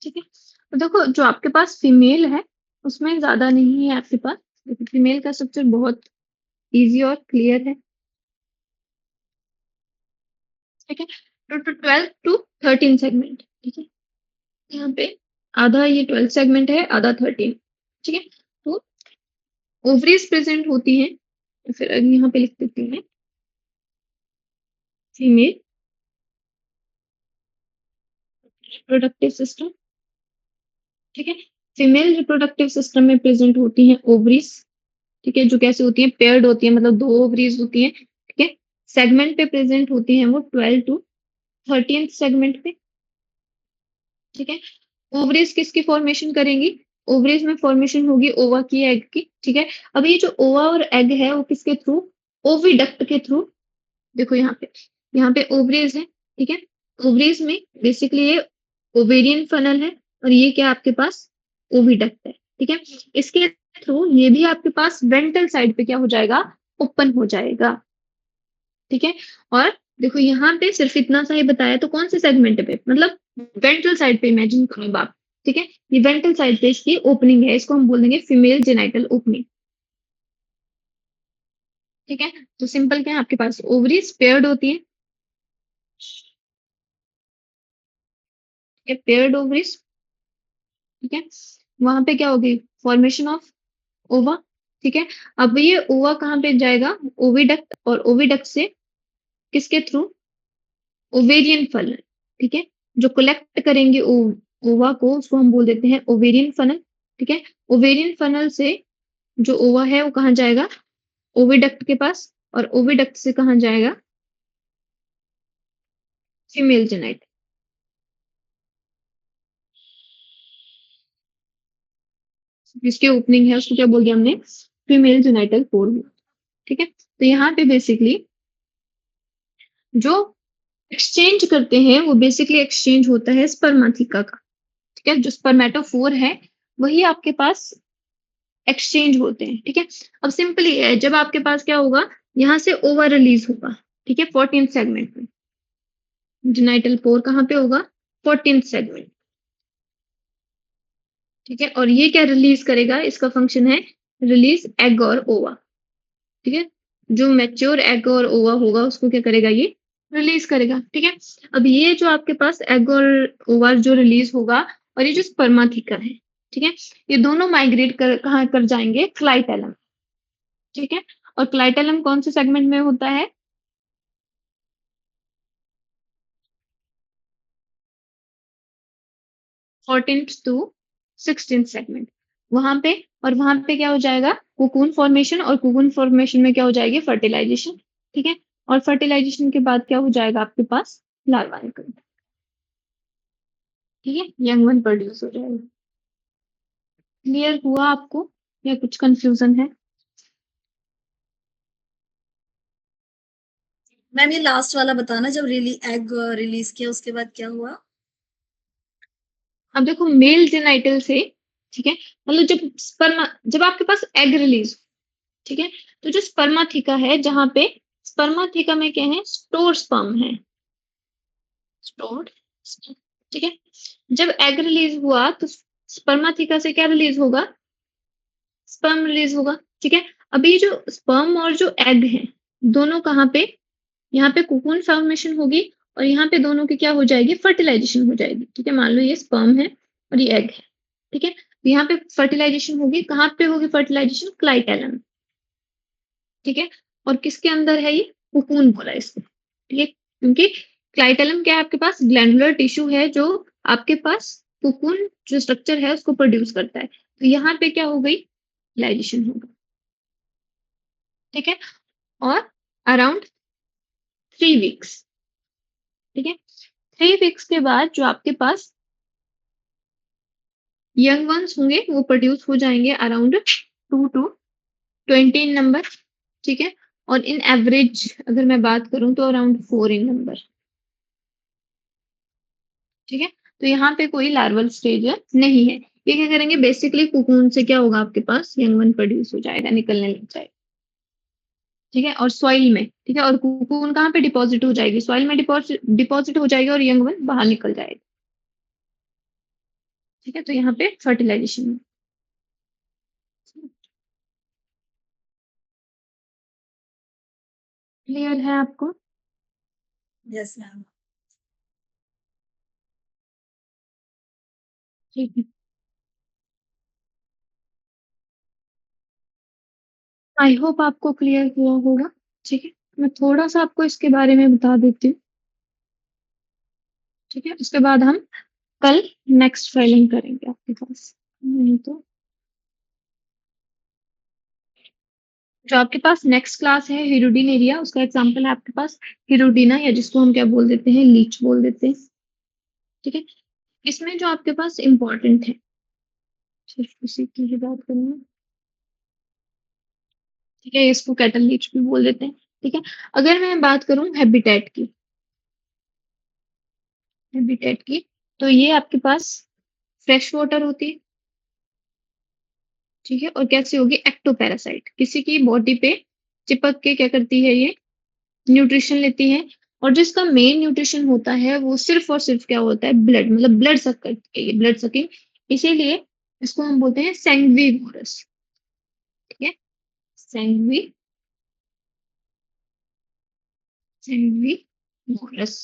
ठीक है, तो देखो जो आपके पास फीमेल है उसमें ज्यादा नहीं है आपके पास, फीमेल का स्ट्रक्चर बहुत इजी और क्लियर है। ठीक है, तो 12 टू 13 सेगमेंट। ठीक है, यहाँ पे आधा ये 12 सेगमेंट है, आधा 13। ठीक है, तो ओवरीज प्रेजेंट होती हैं, तो फिर अगर यहाँ पे लिख देती हैं फीमेल रिप्रोडक्टिव सिस्टम। ठीक है, फीमेल रिप्रोडक्टिव सिस्टम में प्रेजेंट होती हैं ओवरीज। ठीक है, जो कैसे होती है, पेयर्ड होती है, मतलब 2 ओवरीज होती हैं। ठीक है, सेगमेंट पे प्रेजेंट होती हैं वो 12 टू 13 सेगमेंट पे। ठीक है, ओवरीज किसकी फॉर्मेशन करेंगी, ओवरीज में फॉर्मेशन होगी ओवा की, एग की। ठीक है, अब ये जो ओवा और एग है वो किसके थ्रू, ओविडक्ट के थ्रू। देखो यहाँ पे ओवरीज है। ठीक है, ओवरीज में बेसिकली ये ओवेरियन फनल है और ये क्या आपके पास, ओविडक्ट है। ठीक है, इसके थ्रू ये भी आपके पास वेंट्रल साइड पे क्या हो जाएगा, ओपन हो जाएगा। ठीक है, और देखो यहाँ पे सिर्फ इतना सा ही बताया, तो कौन से सेगमेंट पे, मतलब वेंट्रल साइड पे इमेजिन करो अब आप। ठीक है, ये वेंट्रल साइड पे इसकी ओपनिंग है, इसको हम बोल देंगे फीमेल जेनाइटल ओपनिंग। ठीक है, तो सिंपल क्या है, आपके पास ओवरीज पेयर्ड होती है, पेयर्ड ओवरीज। ठीक है, वहां पे क्या होगी, फॉर्मेशन ऑफ ओवा। ठीक है, अब ये ओवा कहाँ पे जाएगा, ओविडक्ट, और ओविडक्ट से किसके थ्रू, ओवेरियन फनल। ठीक है, जो कलेक्ट करेंगे ओवा को उसको हम बोल देते हैं ओवेरियन फनल। ठीक है, ओवेरियन फनल से जो ओवा है वो कहाँ जाएगा, ओविडक्ट के पास, और ओविडक्ट से कहाँ जाएगा, फीमेल जेनाइटल। जिसकी ओपनिंग है उसको क्या बोल दिया हमने, फीमेल जेनाइटल पोर। ठीक है, तो यहाँ पे बेसिकली जो एक्सचेंज करते हैं वो बेसिकली एक्सचेंज होता है स्पर्माथिका का। ठीक है, जो स्पर्मेटोफोर है वही आपके पास एक्सचेंज होते हैं। ठीक है, अब सिंपली है, जब आपके पास क्या होगा, यहाँ से ओवर रिलीज होगा। ठीक है, 14th सेगमेंट में जेनाइटल पोर कहाँ पे होगा, 14th सेगमेंट। ठीक है, और ये क्या रिलीज करेगा, इसका फंक्शन है रिलीज एग और ओवा। ठीक है, जो मैच्योर एग और ओवा होगा उसको क्या करेगा, ये रिलीज करेगा। ठीक है, अब ये जो आपके पास एग और ओवा जो रिलीज होगा और ये जो स्पर्माथिका है, ठीक है, ये दोनों माइग्रेट कर कहाँ कर जाएंगे, क्लाइटेलम। ठीक है, और क्लाइटेलम कौन से सेगमेंट में होता है, 14th to 16th सेगमेंट वहां पे। और वहां पे क्या हो जाएगा, कोकून फॉर्मेशन, और कोकून फॉर्मेशन में क्या हो जाएगी, फर्टिलाइजेशन। ठीक है, और फर्टिलाइजेशन के बाद क्या हो जाएगा आपके पास, लार्वा निकल। ठीक है, यंग वन प्रोड्यूस हो जाएगा। क्लियर हुआ आपको या कुछ कंफ्यूजन है? मैम ये लास्ट वाला बताना, जब एग रिलीज किया उसके बाद क्या हुआ? अब देखो मेल जेनाइटल से, ठीक है, मतलब जब आपके पास एग रिलीज, ठीक है, तो जो स्पर्माथिका है, जहां पे स्पर्माथिका में क्या है, स्टोर स्पर्म है, स्टोर्ड। ठीक है, जब एग रिलीज हुआ तो स्पर्माथिका से क्या रिलीज होगा, स्पर्म रिलीज होगा। ठीक है, अभी जो स्पर्म और जो एग है दोनों कहाँ पे, यहाँ पे कोकून फॉर्मेशन होगी, और यहाँ पे दोनों की क्या हो जाएगी, फर्टिलाइजेशन हो जाएगी। ठीक है, मान लो ये स्पर्म है और ये एग है। ठीक है, तो यहाँ पे फर्टिलाइजेशन होगी, कहाँ पे होगी फर्टिलाइजेशन, क्लाइटेलम। ठीक है, और किसके अंदर है ये, कोकून बोला इसको। ठीक है, क्योंकि क्लाइटेलम क्या है, आपके पास ग्लैंडुलर टिश्यू है जो आपके पास कोकून जो स्ट्रक्चर है उसको प्रोड्यूस करता है। तो यहाँ पे क्या हो गई, फर्टिलाइजेशन होगा। ठीक है, और अराउंड 3 वीक्स, ठीक है, 3 वीक्स के बाद जो आपके पास यंग वंस होंगे वो प्रोड्यूस हो जाएंगे अराउंड 2 to 20 इन नंबर। ठीक है, और इन एवरेज अगर मैं बात करूं तो अराउंड 4 इन नंबर। ठीक है, तो यहाँ पे कोई लार्वल स्टेज नहीं है। ये क्या करेंगे, बेसिकली कोकून से क्या होगा, आपके पास यंग वन प्रोड्यूस हो जाएगा, निकलने लग जाएगा। ठीक है, और सॉइल में, ठीक है, और कोकून कहाँ पे डिपॉजिट हो जाएगी, सॉइल में डिपॉजिट हो जाएगी, और यंग वन बाहर निकल जाएगा। ठीक है, तो यहाँ पे फर्टिलाइजेशन। क्लियर है आपको? Yes ma'am. ठीक है, आई होप आपको क्लियर हुआ होगा। ठीक है, मैं थोड़ा सा आपको इसके बारे में बता देती हूँ। ठीक है, उसके बाद हम कल नेक्स्ट फाइलिंग करेंगे आपके पास। नहीं तो जो आपके पास नेक्स्ट क्लास है हिरुडिन एरिया, उसका एग्जांपल है आपके पास हिरुडिना, या जिसको हम क्या बोल देते हैं, लीच बोल देते हैं। ठीक है, इसमें जो आपके पास इंपॉर्टेंट है, सिर्फ उसी की ही बात करनी है। ठीक है, इसको कैटल लीच भी बोल देते हैं। ठीक है, अगर मैं बात करूं हैबिटेट की, हैबिटेट की, तो ये आपके पास फ्रेश वाटर होती है। ठीक है, और कैसे होगी, एक्टोपैरासाइट, किसी की बॉडी पे चिपक के क्या करती है, ये न्यूट्रिशन लेती है। और जिसका मेन न्यूट्रिशन होता है वो सिर्फ और सिर्फ क्या होता है, ब्लड, मतलब ब्लड सक करती है, ये ब्लड सकिंग। इसीलिए इसको हम बोलते हैं सैंग्विवोरस। ठीक है, सैंग्वी सैंग्विवोरस।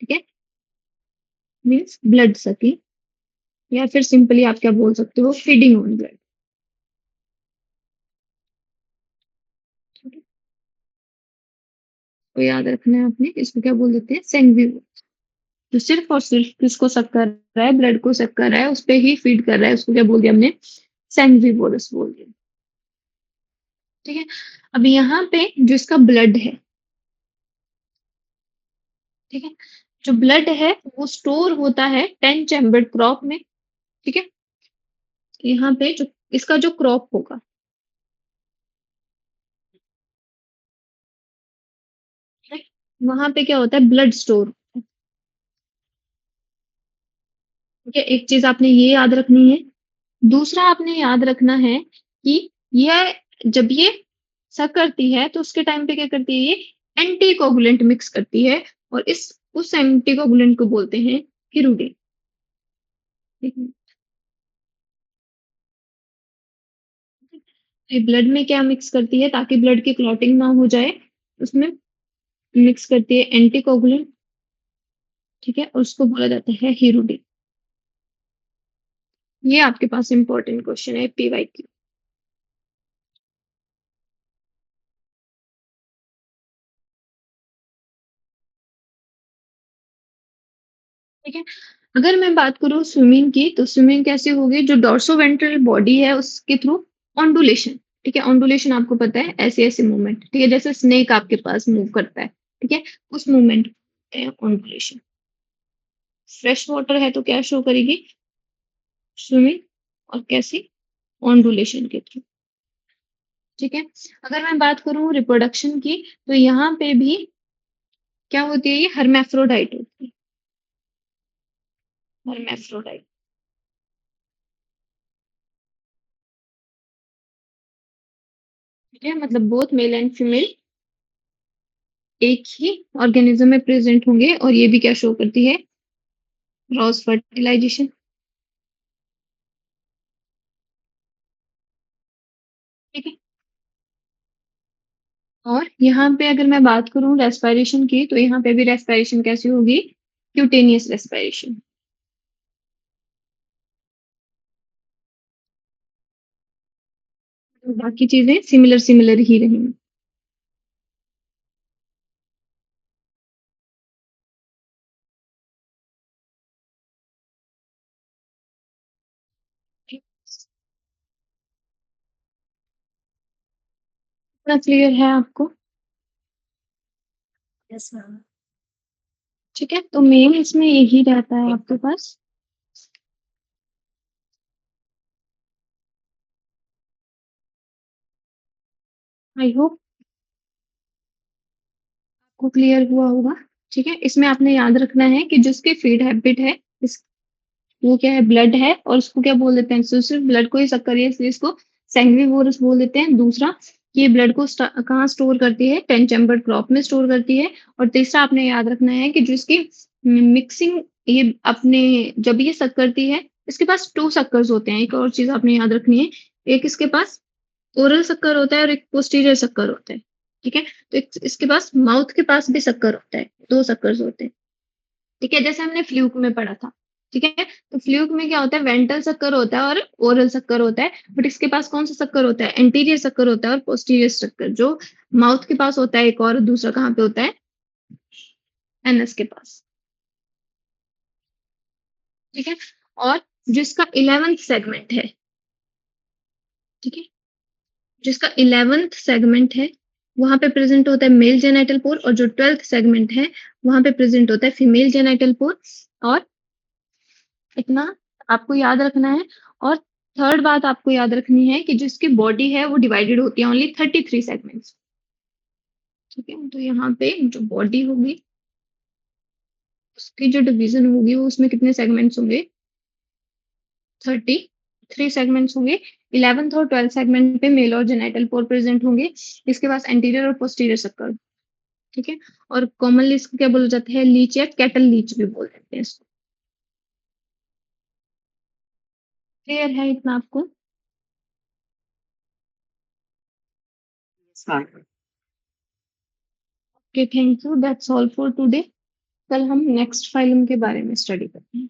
ठीक है, मीन्स ब्लड सकिंग, या फिर सिंपली आप क्या बोल सकते हो, फीडिंग ऑन ब्लड। तो याद रखना है आपने, इसको क्या बोल देते हैं, सैंग्विवोरस। जो सिर्फ और सिर्फ किसको सक कर रहा है, ब्लड को सक कर रहा है, उस पर ही फीड कर रहा है, उसको क्या बोल दिया हमने, सैंग्विवोरस बोल दिया। ठीक है, अब यहाँ पे जो इसका ब्लड है, ठीक है, जो ब्लड है वो स्टोर होता है 10 चैम्बर्ड क्रॉप में, ठीक है? यहाँ पे जो इसका जो क्रॉप होगा, ठीक है? वहाँ पे क्या होता है, ब्लड स्टोर, ठीक है? एक चीज़ आपने ये याद रखनी है। दूसरा आपने याद रखना है कि यह जब ये सक करती है तो उसके टाइम पे क्या करती है, ये एंटीकोगुलेंट मिक्स करती है और इस उस एंटीकोगुलेंट को बोलते हैं हिरुडिन, ठीक है? ये ब्लड में क्या मिक्स करती है ताकि ब्लड की क्लॉटिंग ना हो जाए, उसमें मिक्स करती है एंटीकोगुलेंट, ठीक है? और उसको बोला जाता है हिरुडिन। ये आपके पास इंपॉर्टेंट क्वेश्चन है पीवाईक्यू, ठीक है? अगर मैं बात करूँ स्विमिंग की, तो स्विमिंग कैसे होगी, जो डोर्सोवेंट्रल बॉडी है उसके थ्रू ऑन्डुलेशन, ठीक है? ऑन्डुलेशन आपको पता है ऐसे-ऐसे मूवमेंट, ठीक है? जैसे स्नेक आपके पास मूव करता है, ठीक है? उस मूवमेंट ऑन्डुलेशन। फ्रेश वाटर है तो क्या शो करेगी, स्विमिंग, और कैसी, ऑन्डुलेशन के थ्रू, ठीक है? अगर मैं बात करूँ रिप्रोडक्शन की, तो यहाँ पे भी क्या होती है, ये हर्माफ्रोडाइट होती है, हर्माफ्रोडाइट, ठीक है? मतलब बोथ मेल एंड फीमेल एक ही ऑर्गेनिज्म में प्रेजेंट होंगे और ये भी क्या शो करती है, क्रॉस फर्टिलाइजेशन, ठीक है? और यहाँ पे अगर मैं बात करूँ रेस्पिरेशन की, तो यहाँ पे भी रेस्पिरेशन कैसी होगी, क्यूटेनियस रेस्पिरेशन, बाकी चीजें सिमिलर सिमिलर ही रहेंगी। इतना क्लियर है आपको, यस मैम। ठीक है? तो मेन इसमें यही रहता है आपके पास। आई होप आपको क्लियर हुआ होगा, ठीक है? इसमें आपने याद रखना है कि जिसकी फीड हैबिट है इस वो क्या है, ब्लड है, और उसको क्या बोल देते हैं, सिर्फ ब्लड को ही सक करिए इसलिए इसको सैंग्विवोरस बोल देते हैं। दूसरा, ये ब्लड को कहाँ स्टोर करती है, 10 चैम्बर्ड क्रॉप में स्टोर करती है। और तीसरा आपने याद रखना है कि जो इसकी मिक्सिंग, ये अपने जब ये सक करती है, इसके पास 2 सक्कर्स होते हैं। एक और चीज आपने याद रखनी है, एक इसके पास ओरल शक्कर होता है और एक पोस्टीरियर शक्कर होता है, ठीक है? तो एक इसके पास माउथ के पास भी शक्कर होता है, 2 शक्कर्स होते हैं, ठीक है? जैसे हमने फ्लूक में पढ़ा था, ठीक है? तो फ्लूक में क्या होता है, वेंट्रल शक्कर होता है और ओरल शक्कर होता है, बट इसके पास कौन सा शक्कर होता है, एंटीरियर शक्कर होता है और पोस्टीरियर शक्कर जो माउथ के पास होता है। एक और दूसरा कहाँ पे होता है, एनस के पास, ठीक है? और जिसका 11th सेगमेंट है, ठीक है? जिसका 11th सेगमेंट है, वहां पे प्रेजेंट होता है मेल जेनाइटल पोर, और जो 12th सेगमेंट है वहां पे प्रेजेंट होता है फीमेल जेनाइटल पोर। और इतना आपको याद रखना है। और थर्ड बात आपको याद रखनी है कि जिसकी बॉडी है वो डिवाइडेड होती है ओनली 33 सेगमेंट्स, ठीक है? तो यहाँ पे जो बॉडी होगी उसकी जो डिवीजन होगी वो उसमें कितने सेगमेंट्स होंगे, 33 सेगमेंट्स होंगे। 11th और 12th सेगमेंट पे मेल और जेनाइटल पोर प्रेजेंट होंगे। इसके पास एंटीरियर और पोस्टीरियर सर्कल, ठीक है? और कॉमनली इसको क्या बोला जाता है, लीच या कैटल लीच भी बोल देते हैं इसको। क्लियर है इतना आपको? Okay, thank you, that's all for today. कल हम नेक्स्ट फाइलम के बारे में स्टडी करते हैं।